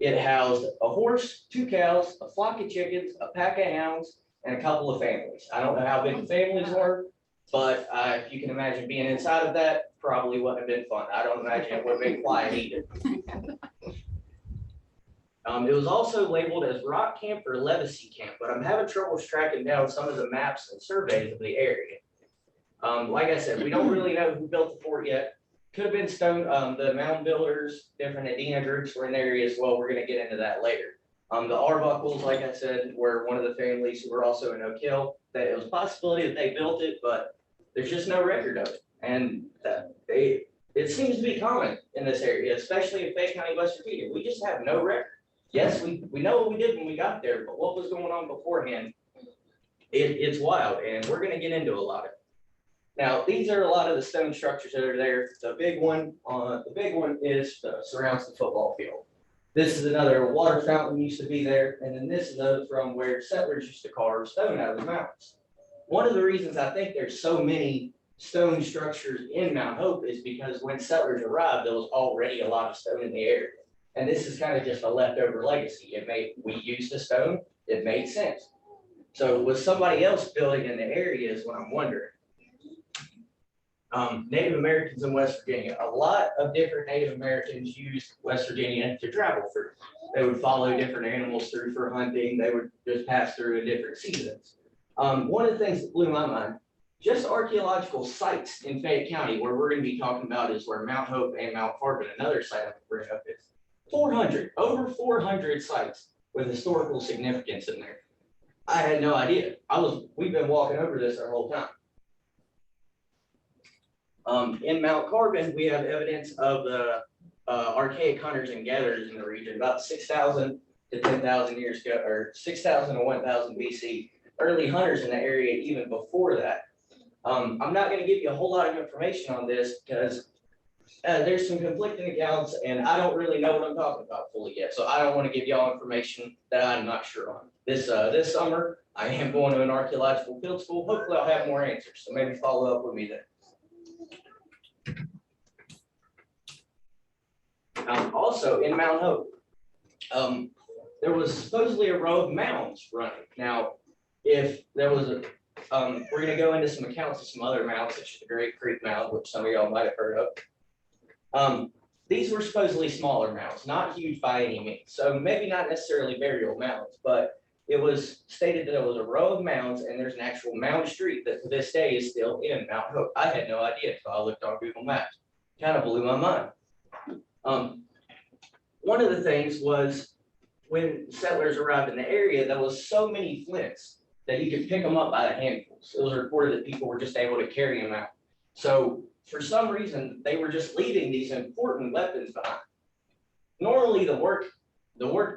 it housed a horse, 2 cows, a flock of chickens, a pack of hounds, and a couple of families. I don't know how big the families were, but if you can imagine being inside of that, probably wouldn't have been fun. I don't imagine it would have been quiet either. It was also labeled as Rock Camp or Legacy Camp, but I'm having trouble tracking down some of the maps and surveys of the area. Like I said, we don't really know who built the fort yet. Could have been stone, the mound builders, different Adena groups were in the area as well. We're gonna get into that later. The Arbuckles, like I said, were one of the families who were also in Oak Hill, that it was a possibility that they built it, but there's just no record of it. And it seems to be common in this area, especially in Fayette County, West Virginia. We just have no record. Yes, we know what we did when we got there, but what was going on beforehand, it's wild, and we're gonna get into a lot of it. Now, these are a lot of the stone structures that are there. The big one surrounds the football field. This is another water fountain used to be there, and then this is from where settlers used to carve stone out of the mountains. One of the reasons I think there's so many stone structures in Mount Hope is because when settlers arrived, there was already a lot of stone in the area. And this is kind of just a leftover legacy. We used the stone, it made sense. So was somebody else building in the area is what I'm wondering. Native Americans in West Virginia, a lot of different Native Americans used West Virginia to travel through. They would follow different animals through for hunting. They would just pass through in different seasons. One of the things that blew my mind, just archaeological sites in Fayette County, where we're going to be talking about is where Mount Hope and Mount Carbon, another site I can bring up is 400, over 400 sites with historical significance in there. I had no idea. We've been walking over this our whole time. In Mount Carbon, we have evidence of the archaic hunters and gatherers in the region, about 6,000 to 10,000 years ago, or 6,000 to 1,000 BC. Early hunters in the area even before that. I'm not going to give you a whole lot of information on this because there's some conflicting accounts and I don't really know what I'm talking about fully yet. So I don't want to give y'all information that I'm not sure on. This summer, I am going to an archaeological field school. Hopefully I'll have more answers. So maybe follow up with me then. Also in Mount Hope, there was supposedly a row of mounds running. Now, if there was we're going to go into some accounts of some other mounds, such as the Great Creek Mound, which some of y'all might have heard of. These were supposedly smaller mounds, not huge by any means. So maybe not necessarily burial mounds, but it was stated that there was a row of mounds and there's an actual mound street that to this day is still in Mount Hope. I had no idea until I looked on Google Maps. Kind of blew my mind. One of the things was when settlers arrived in the area, there was so many flints that you could pick them up by the handfuls. It was reported that people were just able to carry them out. So for some reason, they were just leaving these important weapons behind. Normally the work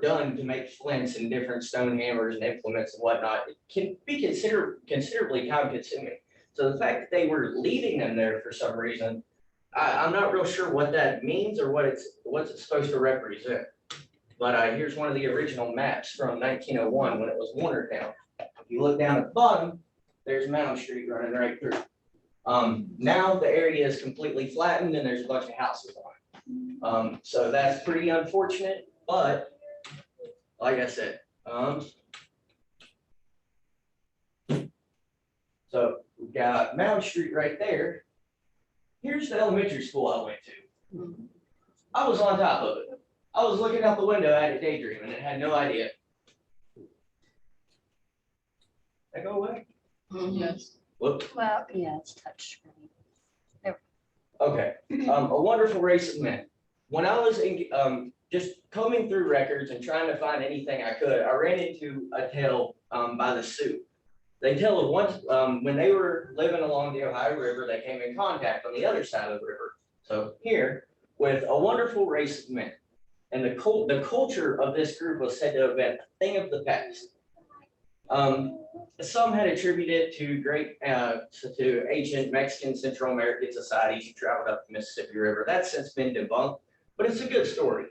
done to make flints and different stone hammers and implements and whatnot, it can be considerably time consuming. So the fact that they were leaving them there for some reason, I'm not real sure what that means or what's it supposed to represent. But here's one of the original maps from 1901 when it was Warnertown. If you look down at the bottom, there's Mound Street running right through. Now the area is completely flattened and there's a bunch of houses on it. So that's pretty unfortunate, but like I said, so we've got Mound Street right there. Here's the elementary school I went to. I was on top of it. I was looking out the window at a daydreaming and had no idea. Did I go away? Yes. Whoops. Well, yeah, it's touch screen. Okay. A wonderful race of men. When I was just combing through records and trying to find anything I could, I ran into a tale by the Sioux. They tell of once when they were living along the Ohio River, they came in contact on the other side of the river. So here, with a wonderful race of men. And the culture of this group was said to have been a thing of the past. Some had attributed to to ancient Mexican Central American societies who traveled up the Mississippi River. That's since been debunked, but it's a good story.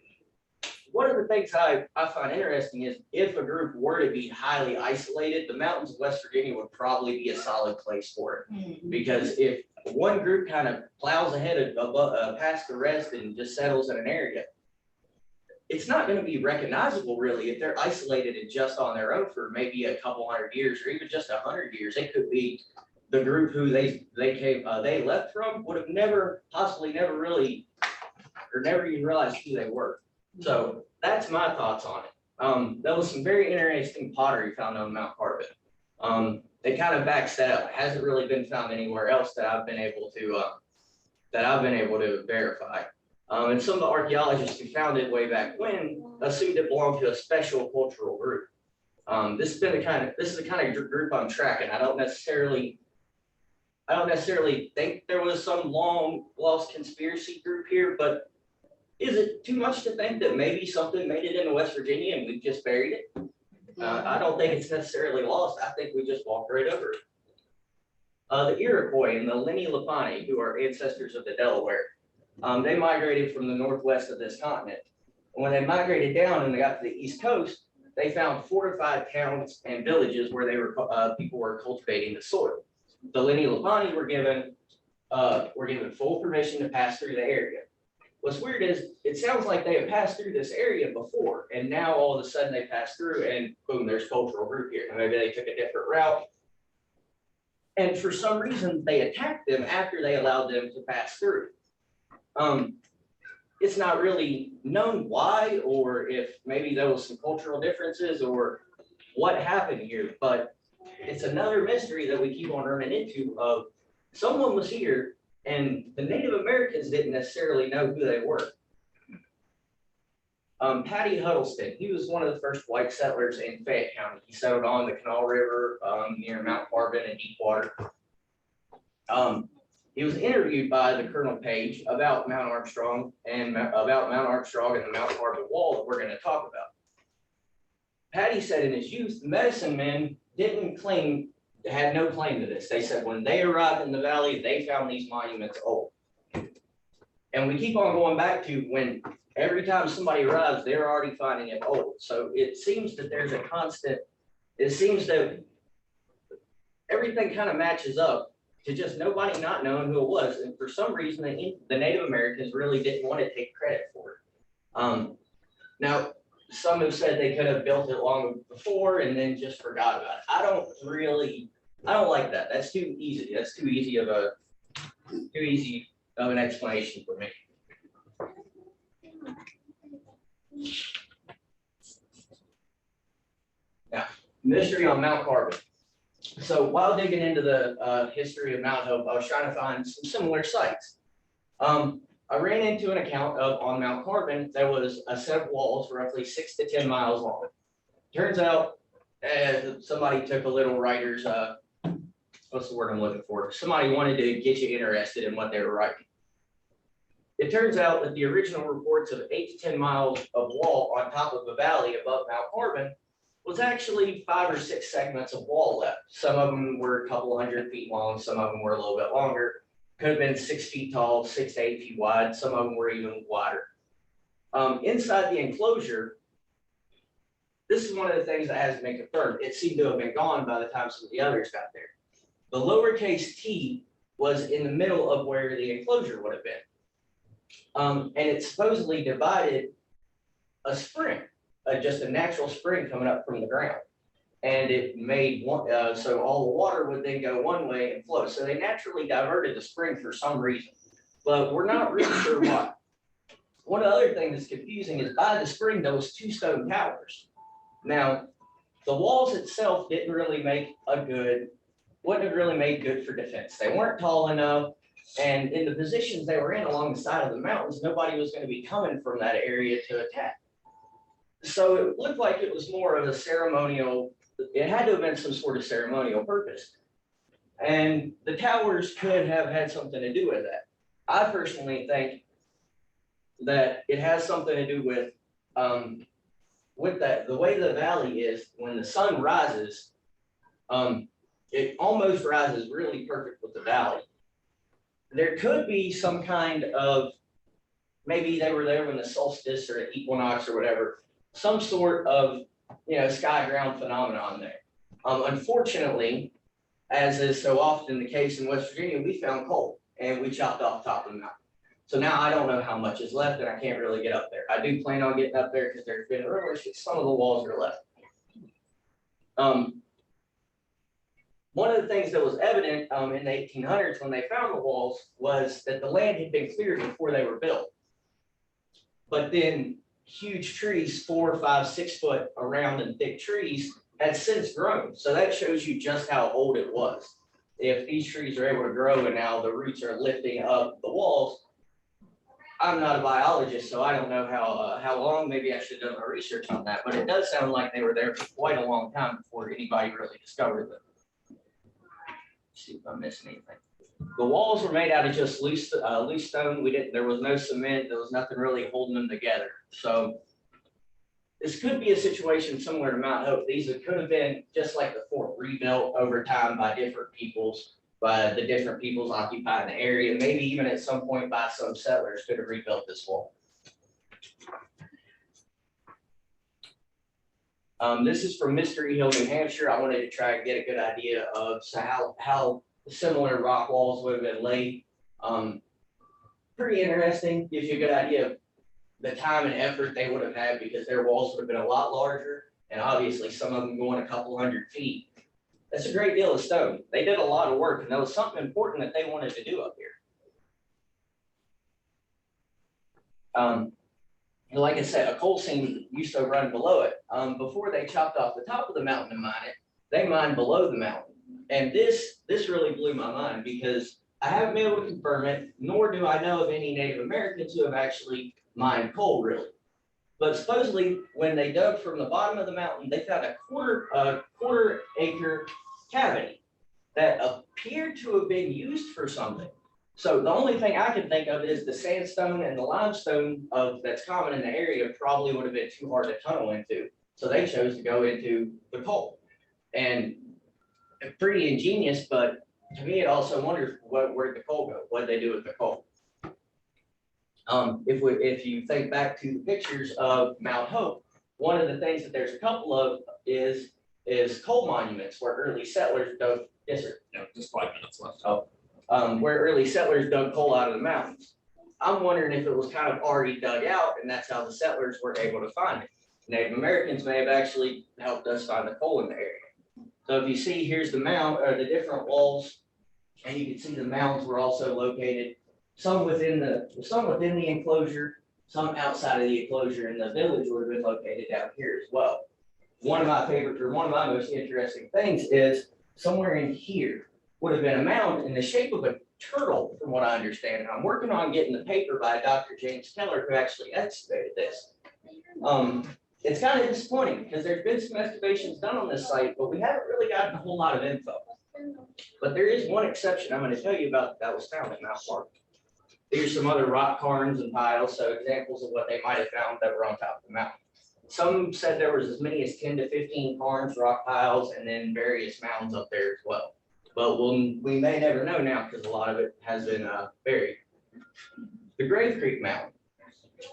One of the things I find interesting is if a group were to be highly isolated, the mountains of West Virginia would probably be a solid place for it. Because if one group kind of plows ahead past the rest and just settles in an area, it's not going to be recognizable really if they're isolated and just on their own for maybe a couple hundred years or even just 100 years. It could be the group who they left from would have possibly never really or never even realized who they were. So that's my thoughts on it. There was some very interesting pottery found on Mount Carbon. It kind of backs that up. It hasn't really been found anywhere else that I've been able to verify. And some of the archaeologists who found it way back when assumed it belonged to a special cultural group. This is the kind of group I'm tracking. I don't necessarily think there was some long lost conspiracy group here, but is it too much to think that maybe something made it into West Virginia and we just buried it? I don't think it's necessarily lost. I think we just walked right over it. The Iroquois and the Lenni-Lenape, who are ancestors of the Delaware, they migrated from the northwest of this continent. And when they migrated down and they got to the East Coast, they found fortified towns and villages where people were cultivating the soil. The Lenni-Lenape were given full permission to pass through the area. What's weird is it sounds like they have passed through this area before, and now all of a sudden they pass through and boom, there's cultural group here. And maybe they took a different route. And for some reason, they attacked them after they allowed them to pass through. It's not really known why, or if maybe there was some cultural differences or what happened here, but it's another mystery that we keep on running into of someone was here and the Native Americans didn't necessarily know who they were. Patty Huddleston, he was one of the first white settlers in Fayette County. He settled on the Canal River near Mount Carbon and Deepwater. He was interviewed by the Colonel Page about Mount Armstrong and the Mount Carbon Wall that we're going to talk about. Patty said in his youth, medicine men had no claim to this. They said when they arrived in the valley, they found these monuments old. And we keep on going back to when every time somebody arrives, they're already finding it old. So it seems that there's a constant, it seems that everything kind of matches up to just nobody not knowing who it was. And for some reason, the Native Americans really didn't want to take credit for it. Now, some have said they could have built it long before and then just forgot about it. I don't like that. That's too easy. That's too easy of an explanation for me. Now, mystery on Mount Carbon. So while digging into the history of Mount Hope, I was trying to find some similar sites. I ran into an account of on Mount Carbon, there was a set of walls roughly 6 to 10 miles long. Turns out somebody took a little writer's, what's the word I'm looking for? Somebody wanted to get you interested in what they were writing. It turns out that the original reports of 8 to 10 miles of wall on top of a valley above Mount Carbon was actually 5 or 6 segments of wall left. Some of them were a couple hundred feet long, some of them were a little bit longer. Could have been 6 feet tall, 6 to 8 feet wide. Some of them were even wider. Inside the enclosure, this is one of the things that hasn't been confirmed. It seemed to have been gone by the time some of the others got there. The lowercase t was in the middle of where the enclosure would have been. And it supposedly divided a spring, just a natural spring coming up from the ground. And it made one, so all the water would then go one way and flow. So they naturally diverted the spring for some reason, but we're not really sure why. One other thing that's confusing is by the spring, there was 2 stone towers. Now, the walls itself wouldn't have really made good for defense. They weren't tall enough. And in the positions they were in along the side of the mountains, nobody was going to be coming from that area to attack. So it looked like it was more of a ceremonial, it had to have been some sort of ceremonial purpose. And the towers could have had something to do with that. I personally think that it has something to do with that. The way the valley is, when the sun rises, It almost rises really perfect with the valley. There could be some kind of, maybe they were there when the solstice or equinox or whatever, some sort of, sky ground phenomenon there. Unfortunately, as is so often the case in West Virginia, we found coal and we chopped off top of the mountain. So now I don't know how much is left and I can't really get up there. I do plan on getting up there because there's been rumors that some of the walls are left. One of the things that was evident in the 1800s when they found the walls was that the land had been cleared before they were built. But then huge trees, 4, 5, 6 foot around and thick trees had since grown. So that shows you just how old it was. If these trees are able to grow and now the roots are lifting up the walls, I'm not a biologist, so I don't know how long. Maybe I should have done my research on that, but it does sound like they were there for quite a long time before anybody really discovered them. Let's see if I'm missing anything. The walls were made out of just loose stone. There was no cement. There was nothing really holding them together. So this could be a situation similar to Mount Hope. These could have been just like the fort, rebuilt over time by the different peoples occupying the area. Maybe even at some point by some settlers could have rebuilt this wall. This is from Mystery Hill, New Hampshire. I wanted to try and get a good idea of how similar rock walls would have been laid. Pretty interesting, gives you a good idea of the time and effort they would have had because their walls would have been a lot larger and obviously some of them going a couple hundred feet. That's a great deal of stone. They did a lot of work and that was something important that they wanted to do up here. Like I said, a coal seam used to run below it. Before they chopped off the top of the mountain to mine it, they mined below the mountain. And this really blew my mind because I haven't been able to confirm it, nor do I know of any Native Americans who have actually mined coal really. But supposedly when they dug from the bottom of the mountain, they found a quarter acre cavity that appeared to have been used for something. So the only thing I can think of is the sandstone and the limestone that's common in the area probably would have been too hard to tunnel into. So they chose to go into the coal. And pretty ingenious, but to me, it also wonders where'd the coal go? What did they do with the coal? If you think back to the pictures of Mount Hope, one of the things that there's a couple of is coal monuments where early settlers dug. Yes, sir. Yeah, just 5 minutes left. Oh, where early settlers dug coal out of the mountains. I'm wondering if it was kind of already dug out, and that's how the settlers were able to find it. Native Americans may have actually helped us find the coal in the area. So if you see, here's the mound, or the different walls, and you can see the mounds were also located, some within the enclosure, some outside of the enclosure, and the village would have been located down here as well. One of my most interesting things is somewhere in here would have been a mound in the shape of a turtle, from what I understand. And I'm working on getting the paper by Dr. James Keller, who actually excavated this. It's kind of disappointing because there's been some excavations done on this site, but we haven't really gotten a whole lot of info. But there is one exception I'm going to tell you about that was found at Mount Park. Here's some other rock cairns and piles, so examples of what they might have found that were on top of the mountain. Some said there was as many as 10 to 15 cairns, rock piles, and then various mounds up there as well. But we may never know now because a lot of it has been buried. The Grave Creek Mound.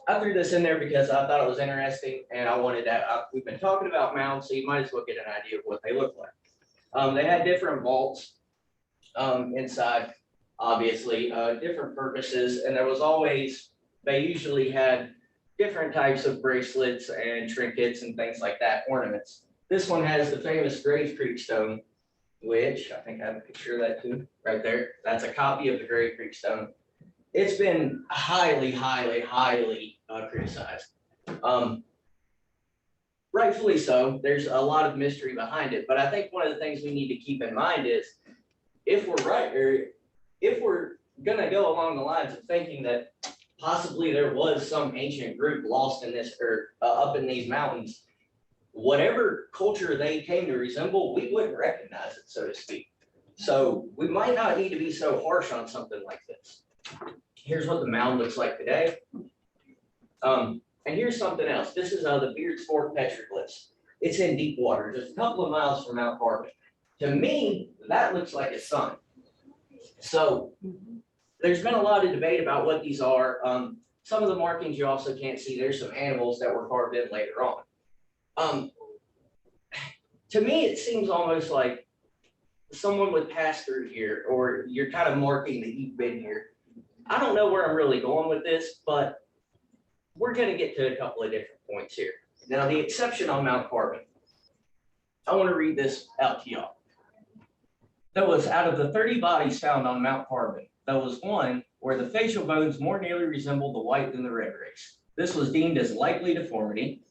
I threw this in there because I thought it was interesting and I wanted that. We've been talking about mounds, so you might as well get an idea of what they look like. They had different vaults inside, obviously, different purposes, and they usually had different types of bracelets and trinkets and things like that, ornaments. This one has the famous Grave Creek stone, which I think I have a picture of that too, right there. That's a copy of the Grave Creek stone. It's been highly criticized. Rightfully so. There's a lot of mystery behind it, but I think one of the things we need to keep in mind is if we're right, or if we're gonna go along the lines of thinking that possibly there was some ancient group lost in this or up in these mountains, whatever culture they came to resemble, we wouldn't recognize it, so to speak. So we might not need to be so harsh on something like this. Here's what the mound looks like today. And here's something else. This is the Beards Fork petroglyphs. It's in deep water, just a couple of miles from Mount Harvey. To me, that looks like a sun. So there's been a lot of debate about what these are. Some of the markings you also can't see. There's some animals that were carved in later on. To me, it seems almost like someone would pass through here, or you're kind of marking that you've been here. I don't know where I'm really going with this, but we're going to get to a couple of different points here. Now, the exception on Mount Carbon. I want to read this out to y'all. That was out of the 30 bodies found on Mount Carbon, there was one where the facial bones more nearly resembled the white than the red race. This was deemed as likely deformity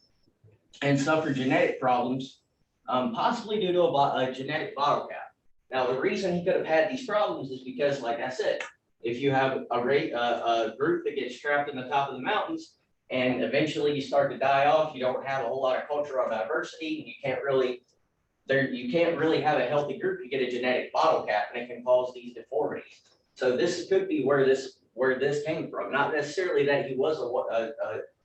and suffered genetic problems, possibly due to a genetic bottle cap. Now, the reason he could have had these problems is because, like I said, if you have a group that gets trapped in the top of the mountains and eventually you start to die off, you don't have a whole lot of cultural diversity, and you can't really have a healthy group. You get a genetic bottle cap, and it can cause these deformities. So this could be where this came from. Not necessarily that he was a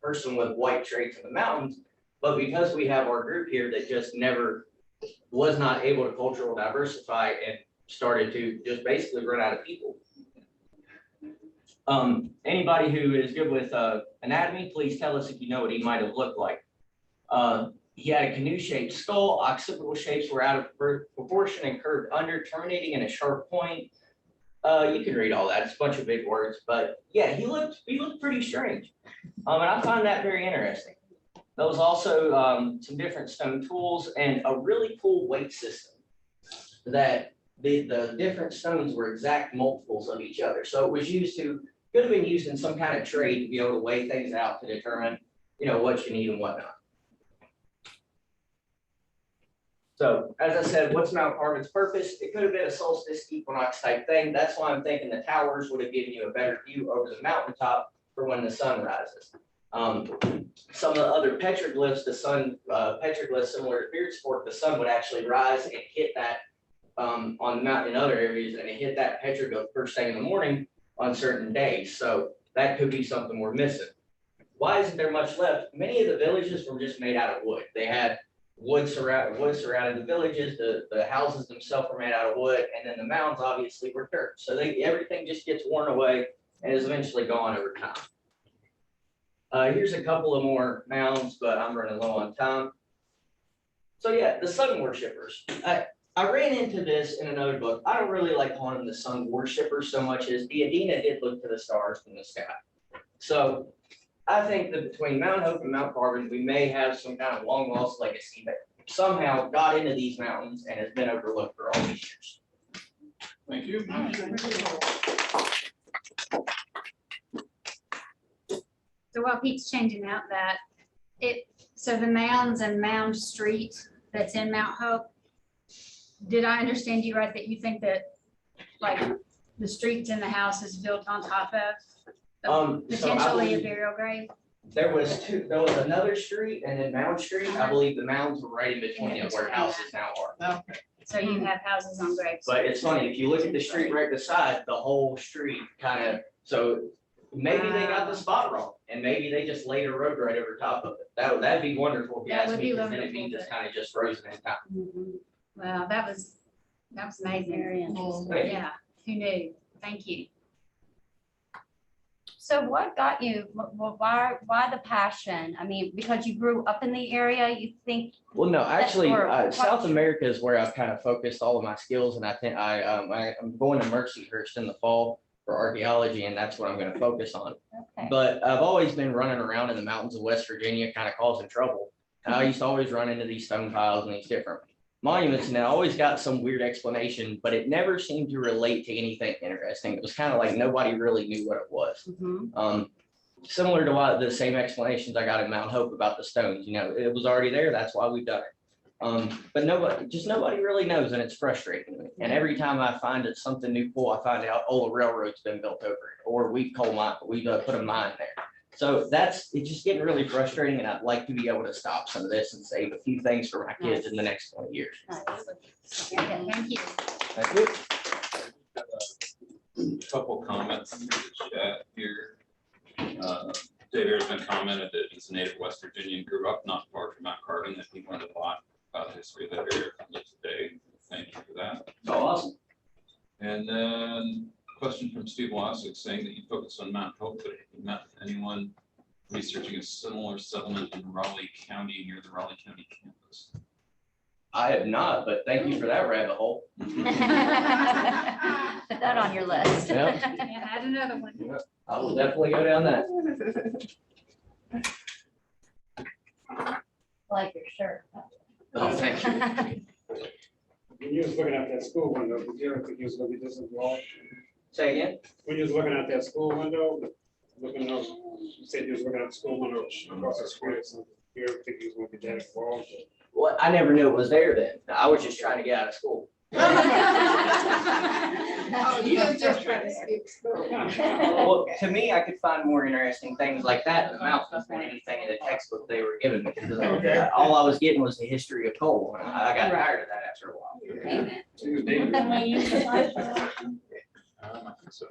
person with white traits in the mountains, but because we have our group here that just never was not able to cultural diversify and started to just basically run out of people. Anybody who is good with anatomy, please tell us if you know what he might have looked like. He had a canoe-shaped skull. Occipital shapes were out of proportion and curved under, terminating in a sharp point. You can read all that. It's a bunch of big words, but yeah, he looked pretty strange, and I find that very interesting. There was also some different stone tools and a really cool weight system that the different stones were exact multiples of each other. So it was could have been used in some kind of trade to be able to weigh things out to determine, what you need and whatnot. So as I said, what's Mount Carbon's purpose? It could have been a solstice equinox type thing. That's why I'm thinking the towers would have given you a better view over the mountaintop for when the sun rises. Some of the other petroglyphs, the sun petroglyphs similar to Beard Sport, the sun would actually rise and hit that on the mountain in other areas, and it hit that petroglyph first thing in the morning on certain days. So that could be something we're missing. Why isn't there much left? Many of the villages were just made out of wood. They had wood surrounding the villages. The houses themselves were made out of wood, and then the mounds obviously were dirt. So everything just gets worn away and is eventually gone over time. Here's a couple of more mounds, but I'm running low on time. So yeah, the sun worshippers. I ran into this in another book. I don't really like calling them the sun worshippers so much as the Adena did look to the stars from the sky. So I think that between Mount Hope and Mount Carbon, we may have some kind of long lost legacy that somehow got into these mountains and has been overlooked for all these years. Thank you. So while Pete's changing out that, so the mounds and Mound Street that's in Mount Hope, did I understand you right that you think that like the streets in the house is built on top of potentially a burial grave? There was another street and then Mound Street. I believe the mounds were right in between it where houses now are. Okay. So you have houses on graves. But it's funny, if you look at the street right beside, the whole street kind of, so maybe they got the spot wrong and maybe they just laid a road right over top of it. That'd be wonderful if you That ask would me, be because then it means wonderful, it's kind of just frozen in time. Mhm. Well, that was amazing. Very interesting. Thank you. Yeah, who knew? Thank you. So what got you, why the passion? I mean, because you grew up in the area, you think, Well, no, actually, or South what- America is where I've kind of focused all of my skills, and I think I'm going to Mercyhurst in the fall for archaeology, and that's what I'm going to focus on. okay. But I've always been running around in the mountains of West Virginia, kind of causing trouble. And I used to always run into these stone piles and these different monuments, and I always got some weird explanation, but it never seemed to relate to anything interesting. It was kind of like nobody really knew what it was. Mhm. Similar to the same explanations I got in Mount Hope about the stones. It was already there. That's why we've done it. But nobody really knows, and it's frustrating me. And every time I find it something new cool, I find out, oh, a railroad's been built over it, or we put a mine there. So it's just getting really frustrating, and I'd like to be able to stop some of this and save a few things for my kids in the next 20 years. Nice. Okay, thank you. Thank you. Couple comments in the chat here. David has been commented that he's a native West Virginian, grew up not far from Mount Carbon, that he went a lot about the history of that area from today. Thank you for And then question from Steve Wassick saying that you focus on Mount Hope, but have you met anyone researching a similar settlement in Raleigh County near the Raleigh County campus? I have not, but thank you for that rabbit hole. Put that on your list. Yep. And add another one. I will definitely go down that. Like your shirt. Oh, thank you. When you was looking at that school window, did you ever think you was gonna be this involved? Say again? When you was looking at that school window, looking up, you said you was looking at the school window across the street, so you ever think you was gonna be that involved? Well, I never knew it was there then. I was just trying to get out of school. Oh, you was just trying to skip school. Well, to me, I could find more interesting things like that in the mountains than anything in the textbook they were giving me. Because all I was getting was the history of coal, and I got tired of that after a while. Amen. It was dangerous. Can we use the slideshow? I think so.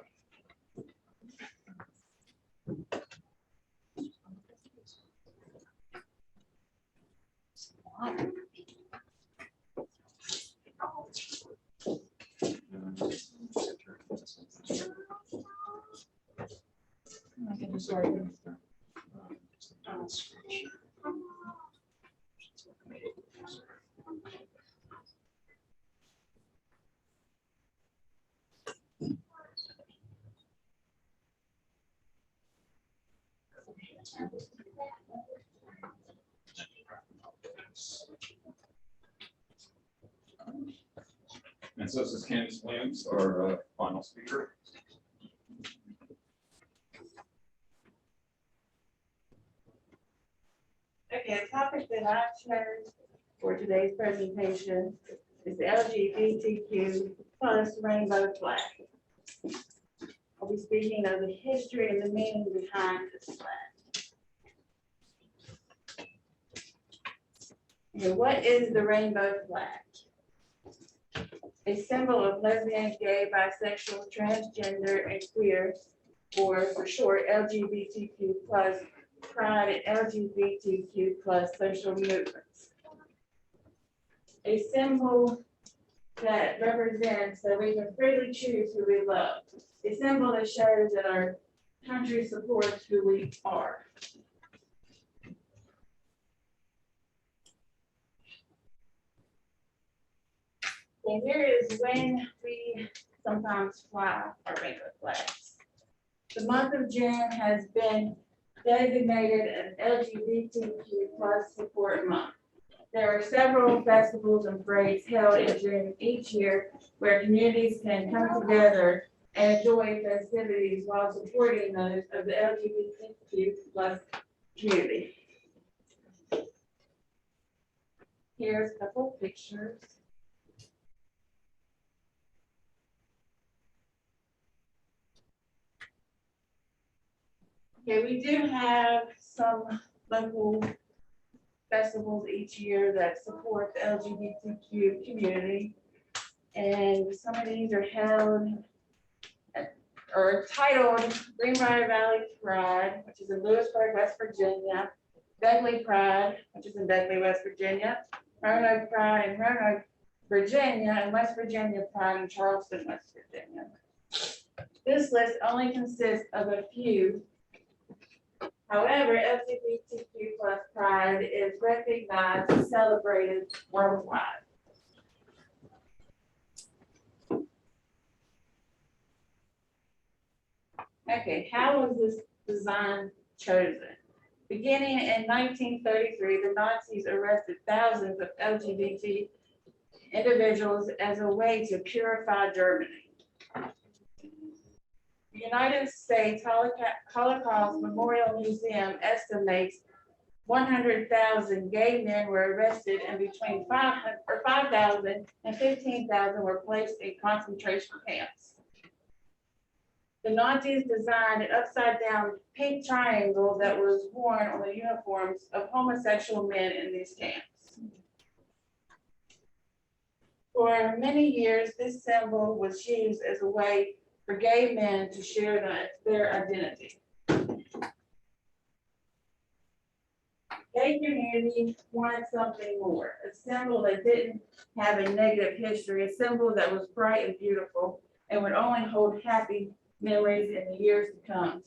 And so this is Candace Williams, our final speaker. Okay, the topic that I chose for today's presentation is the LGBTQ plus rainbow flag. I'll be speaking of the history and the meaning behind this flag. Okay, what is the rainbow flag? A symbol of lesbian, gay, bisexual, transgender, and queer, or for short, LGBTQ plus pride and LGBTQ plus social movements. A symbol that represents that we can freely choose who we love. A symbol that shows that our country supports who we are. And here is when we sometimes fly our rainbow flags. The month of June has been designated an LGBTQ plus support month. There are several festivals and parades held in June each year where communities can come together and enjoy festivities while supporting those of the LGBTQ plus community. Here's a couple pictures. Okay, we do have some local festivals each year that support the LGBTQ community. And some of these are held or titled Greenbrier Valley Pride, which is in Lewisburg, West Virginia, Beckley Pride, which is in Beckley, West Virginia, Roanoke Pride in Roanoke, Virginia, and West Virginia Pride in Charleston, West Virginia. This list only consists of a few. However, LGBTQ plus pride is recognized and celebrated worldwide. Okay, how was this design chosen? Beginning in 1933, the Nazis arrested thousands of LGBT individuals as a way to purify Germany. The United States Holocaust Memorial Museum estimates 100,000 gay men were arrested and between 5,000 and 15,000 were placed in concentration camps. The Nazis designed an upside down pink triangle that was worn on the uniforms of homosexual men in these camps. For many years, this symbol was used as a way for gay men to share their identity. Gay community wanted something more, a symbol that didn't have a negative history, a symbol that was bright and beautiful, and would only hold happy memories in the years to come.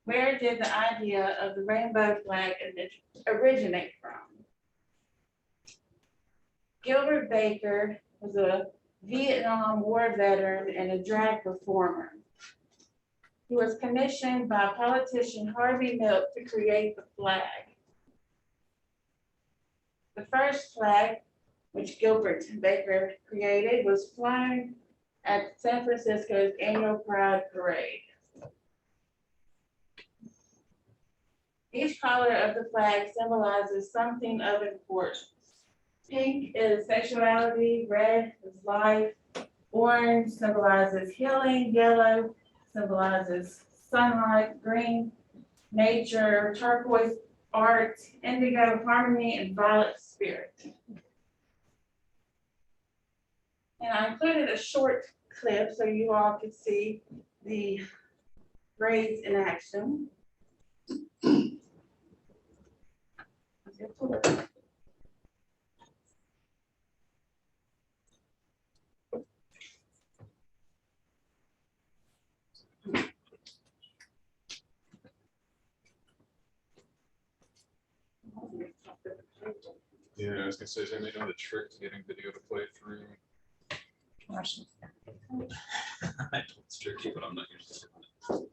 Where did the idea of the rainbow flag originate from? Gilbert Baker was a Vietnam War veteran and a drag performer. He was commissioned by politician Harvey to create the flag. The first flag, which Gilbert Baker created, was flown at San Francisco's annual Pride Parade. Each color of the flag symbolizes something of importance. Pink is sexuality, red is life, orange symbolizes healing, yellow symbolizes sunlight, green, nature, turquoise, art, indigo, harmony, and violet, spirit. And I included a short clip so you all could see the braids in action. Yeah, I was gonna say, does anybody know the trick to getting video to play through? I know it's tricky, but I'm not usually doing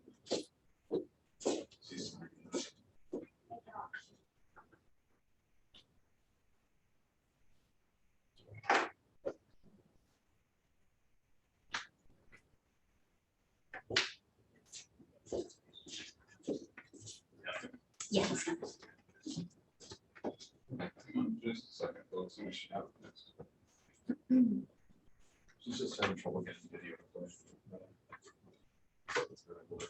it. She's smart. Yes. Just a second, folks, we should have this. She's just having trouble getting video to play. That's very good.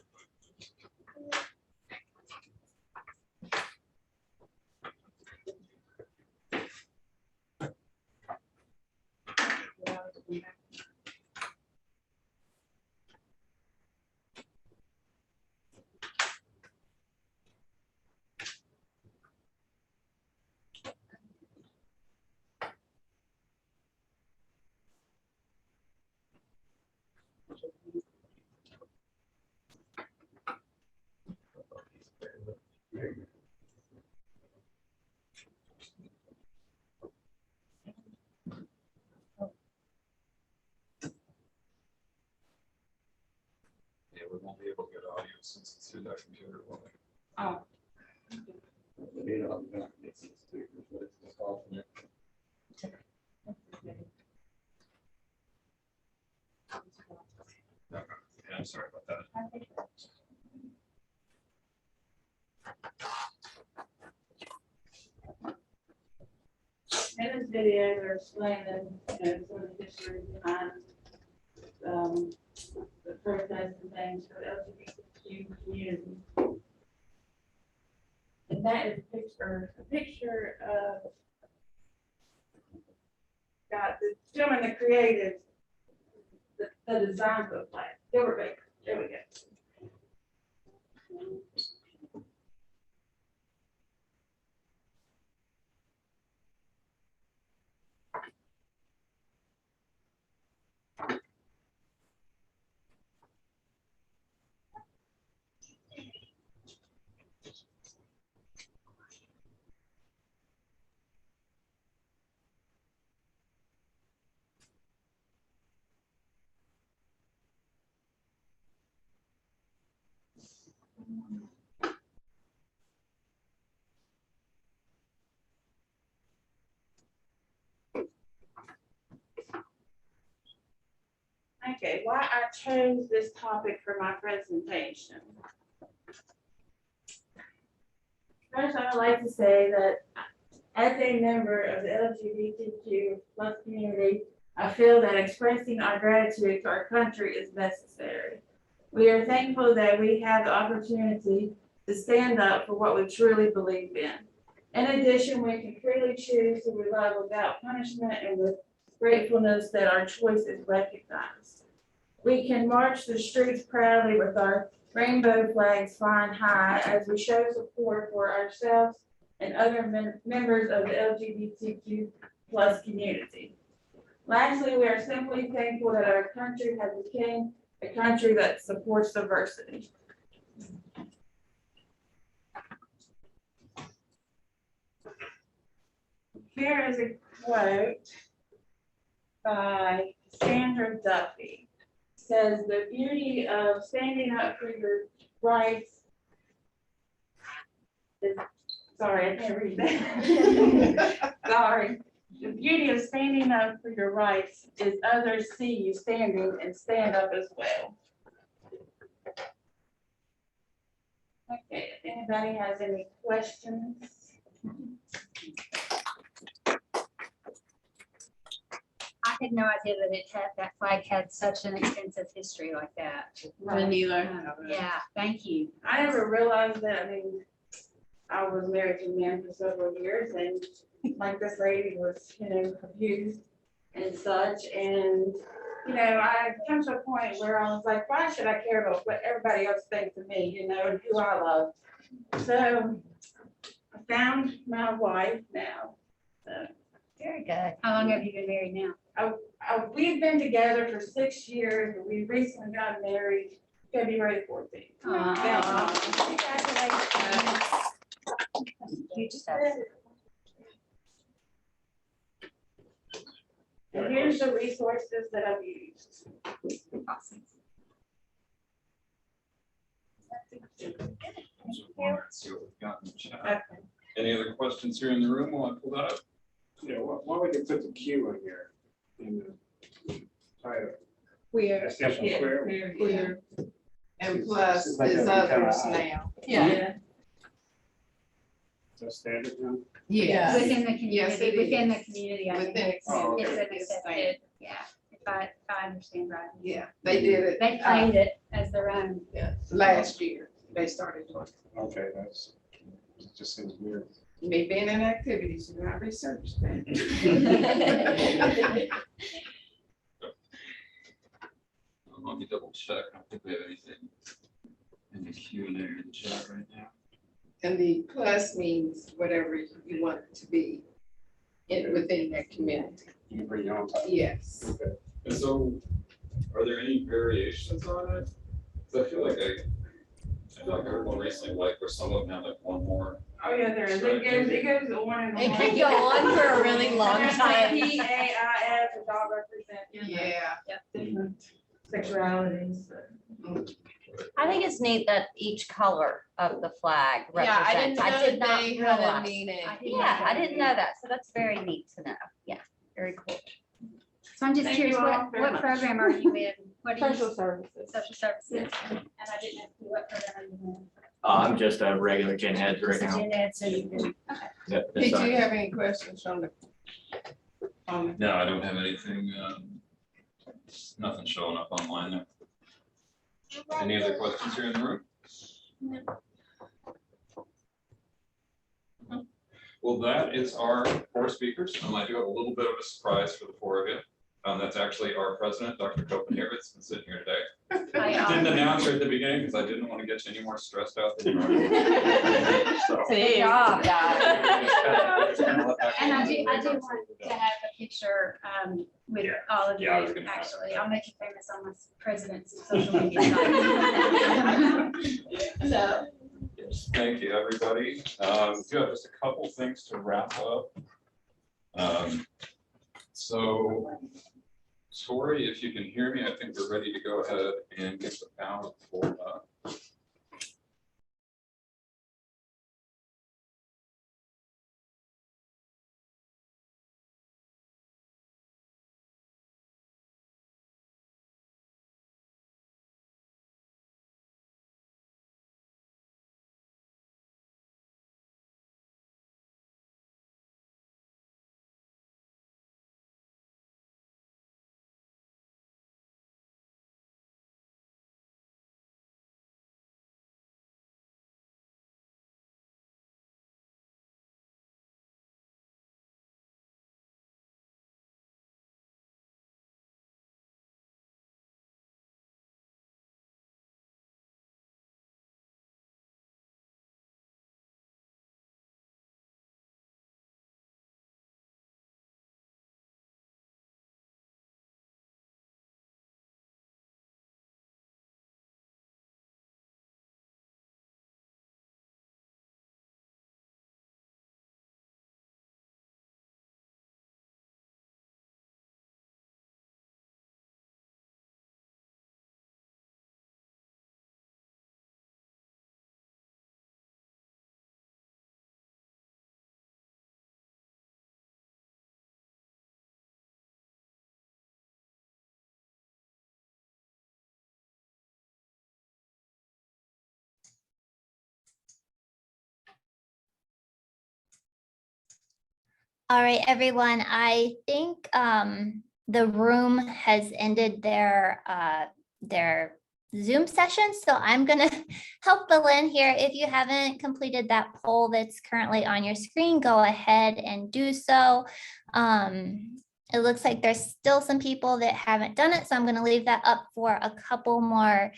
Yeah, we won't be able to get audio since it's through that computer. will we? Oh. Yeah, I'm sorry about that. In this video, they're explaining, some of the history behind, the protests and things for the LGBTQ community. And that is a picture of, got the gentleman that created the design for the flag, Gilbert Baker. There we go. Okay, why I chose this topic for my presentation. First, I would like to say that as a member of the LGBTQ plus community, I feel that expressing our gratitude to our country is necessary. We are thankful that we have the opportunity to stand up for what we truly believe in. In addition, we can freely choose who we love without punishment and with gratefulness that our choice is recognized. We can march the streets proudly with our rainbow flags flying high as we show support for ourselves and other members of the LGBTQ plus community. Lastly, we are simply thankful that our country has become a country that supports diversity. Here is a quote by Sandra Duffy. It says, the beauty of standing up for your rights is, sorry, I can't read that. Sorry. The beauty of standing up for your rights is others see you standing and stand up as well. Okay, if anybody has any questions. I had no idea that that flag had such an extensive history like that. Me neither. Yeah, thank you. I never realized that. I mean, I was married to a man for several years, and like this lady was, abused and such. And, I come to a point where I was like, why should I care about what everybody else thinks of me, and who I love? So I found my wife now. So Very good. How long have you been married now? we've been together for 6 years, and we recently got married February 14th. Congratulations. Huge stuff. And here's the resources that I've used. Awesome. See what we've got in the chat. Any other questions here in the room while I pull that up? Yeah, why we can put the Q in here in the title? Queer. Exception Yeah. queer. Queer. And plus It's like is that become others a- now. Yeah. Is that standard now? Yes. Within the Yes, community, it within the is. community, I Within think it's Oh, it's okay. an accepted, yeah, if I understand right. Yeah, they did it. They claimed it as their own. Yeah, last year, they started doing it. Okay, it just seems weird. Me being in activities, I researched that. Let me double check. I don't think we have anything in the Q&A in the chat right now. And the plus means whatever you want it to be within that community. You can bring your own title. Yes. Okay. And so, are there any variations on it? 'Cause I feel like I heard one recently, like where some of them have like one more. Oh, yeah, there is. It goes on and on. It could go on for a really long There's time. PAIS, which all represent, Yeah. different sexualities. I think it's neat that each color of the flag Yeah, I didn't represents. I know did not they had a realize. meaning. Yeah, I didn't know that, so that's very neat to know. Yeah, very cool. So I'm just Thank curious, you all what very much. program are you in? What do you? Social services. Social services. And I didn't know what program are you in? I'm just a regular gen ed right Just a now. gen ed, so you can, okay. Yep, Did that's you fine. have any questions on the? No, I don't have anything, nothing showing up online there. Any other questions here in the room? No. Well, that is our 4 speakers. I do have a little bit of a surprise for the 4 of you. That's actually our president, Dr. Copenhagen, that's been sitting here today. Didn't announce her at the beginning because I didn't want to get you any more stressed out than you are. So- Good job, And I do want to have a picture with all of you, Yeah, I was gonna ask actually. that. I'll make you famous on my president's social media site. So, Yes, thank you, everybody. Do have just a couple things to wrap up. So, Tori, if you can hear me, I think we're ready to go ahead and get the ballot pulled up. All right, everyone, I think the room has ended their Zoom session, so I'm gonna help fill in here. If you haven't completed that poll that's currently on your screen, go ahead and do so. It looks like there's still some people that haven't done it, so I'm gonna leave that up for a couple more,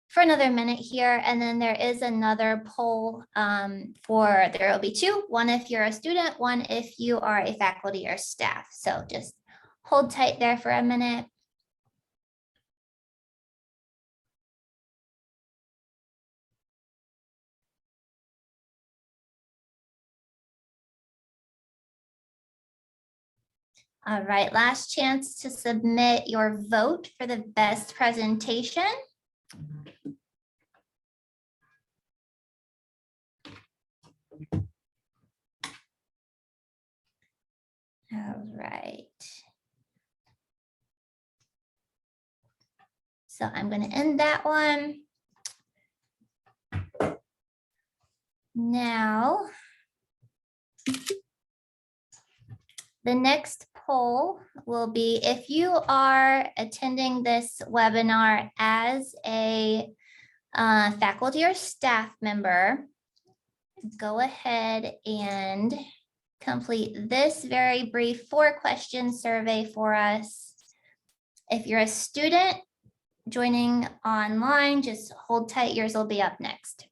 for another minute here. And then there is another poll there will be two, one if you're a student, one if you are a faculty or staff. So just hold tight there for a minute. All right, last chance to submit your vote for the best presentation. All right. So I'm going to end that one. Now, the next poll will be if you are attending this webinar as a faculty or staff member, go ahead and complete this very brief 4-question survey for us. If you're a student joining online, just hold tight, yours will be up next.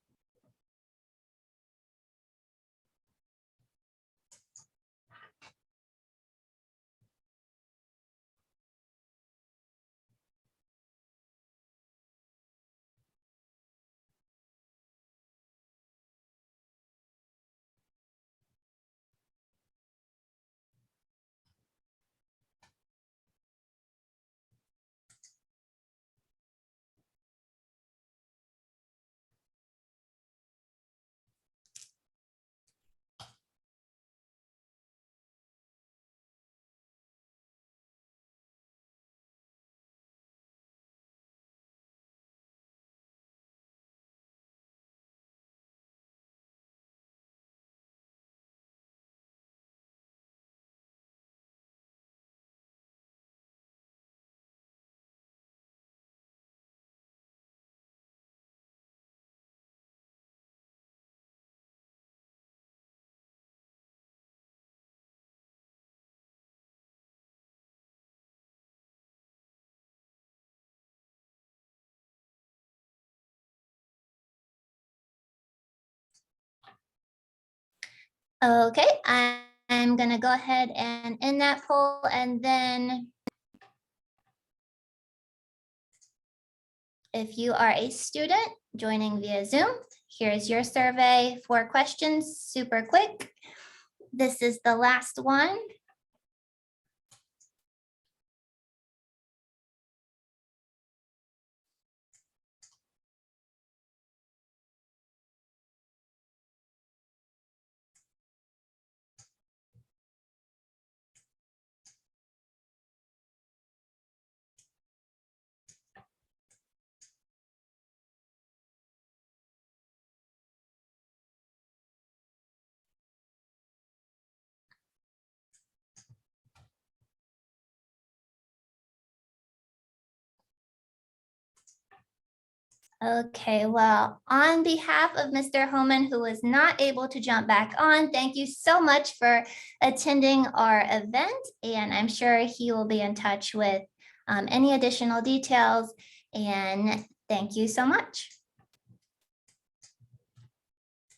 Okay, I'm going to go ahead and end that poll, and then if you are a student joining via Zoom, here's your survey. 4 questions, super quick. This is the last one. Okay, well, on behalf of Mr. Homan, who was not able to jump back on, thank you so much for attending our event, and I'm sure he will be in touch with any additional details, and thank you so much.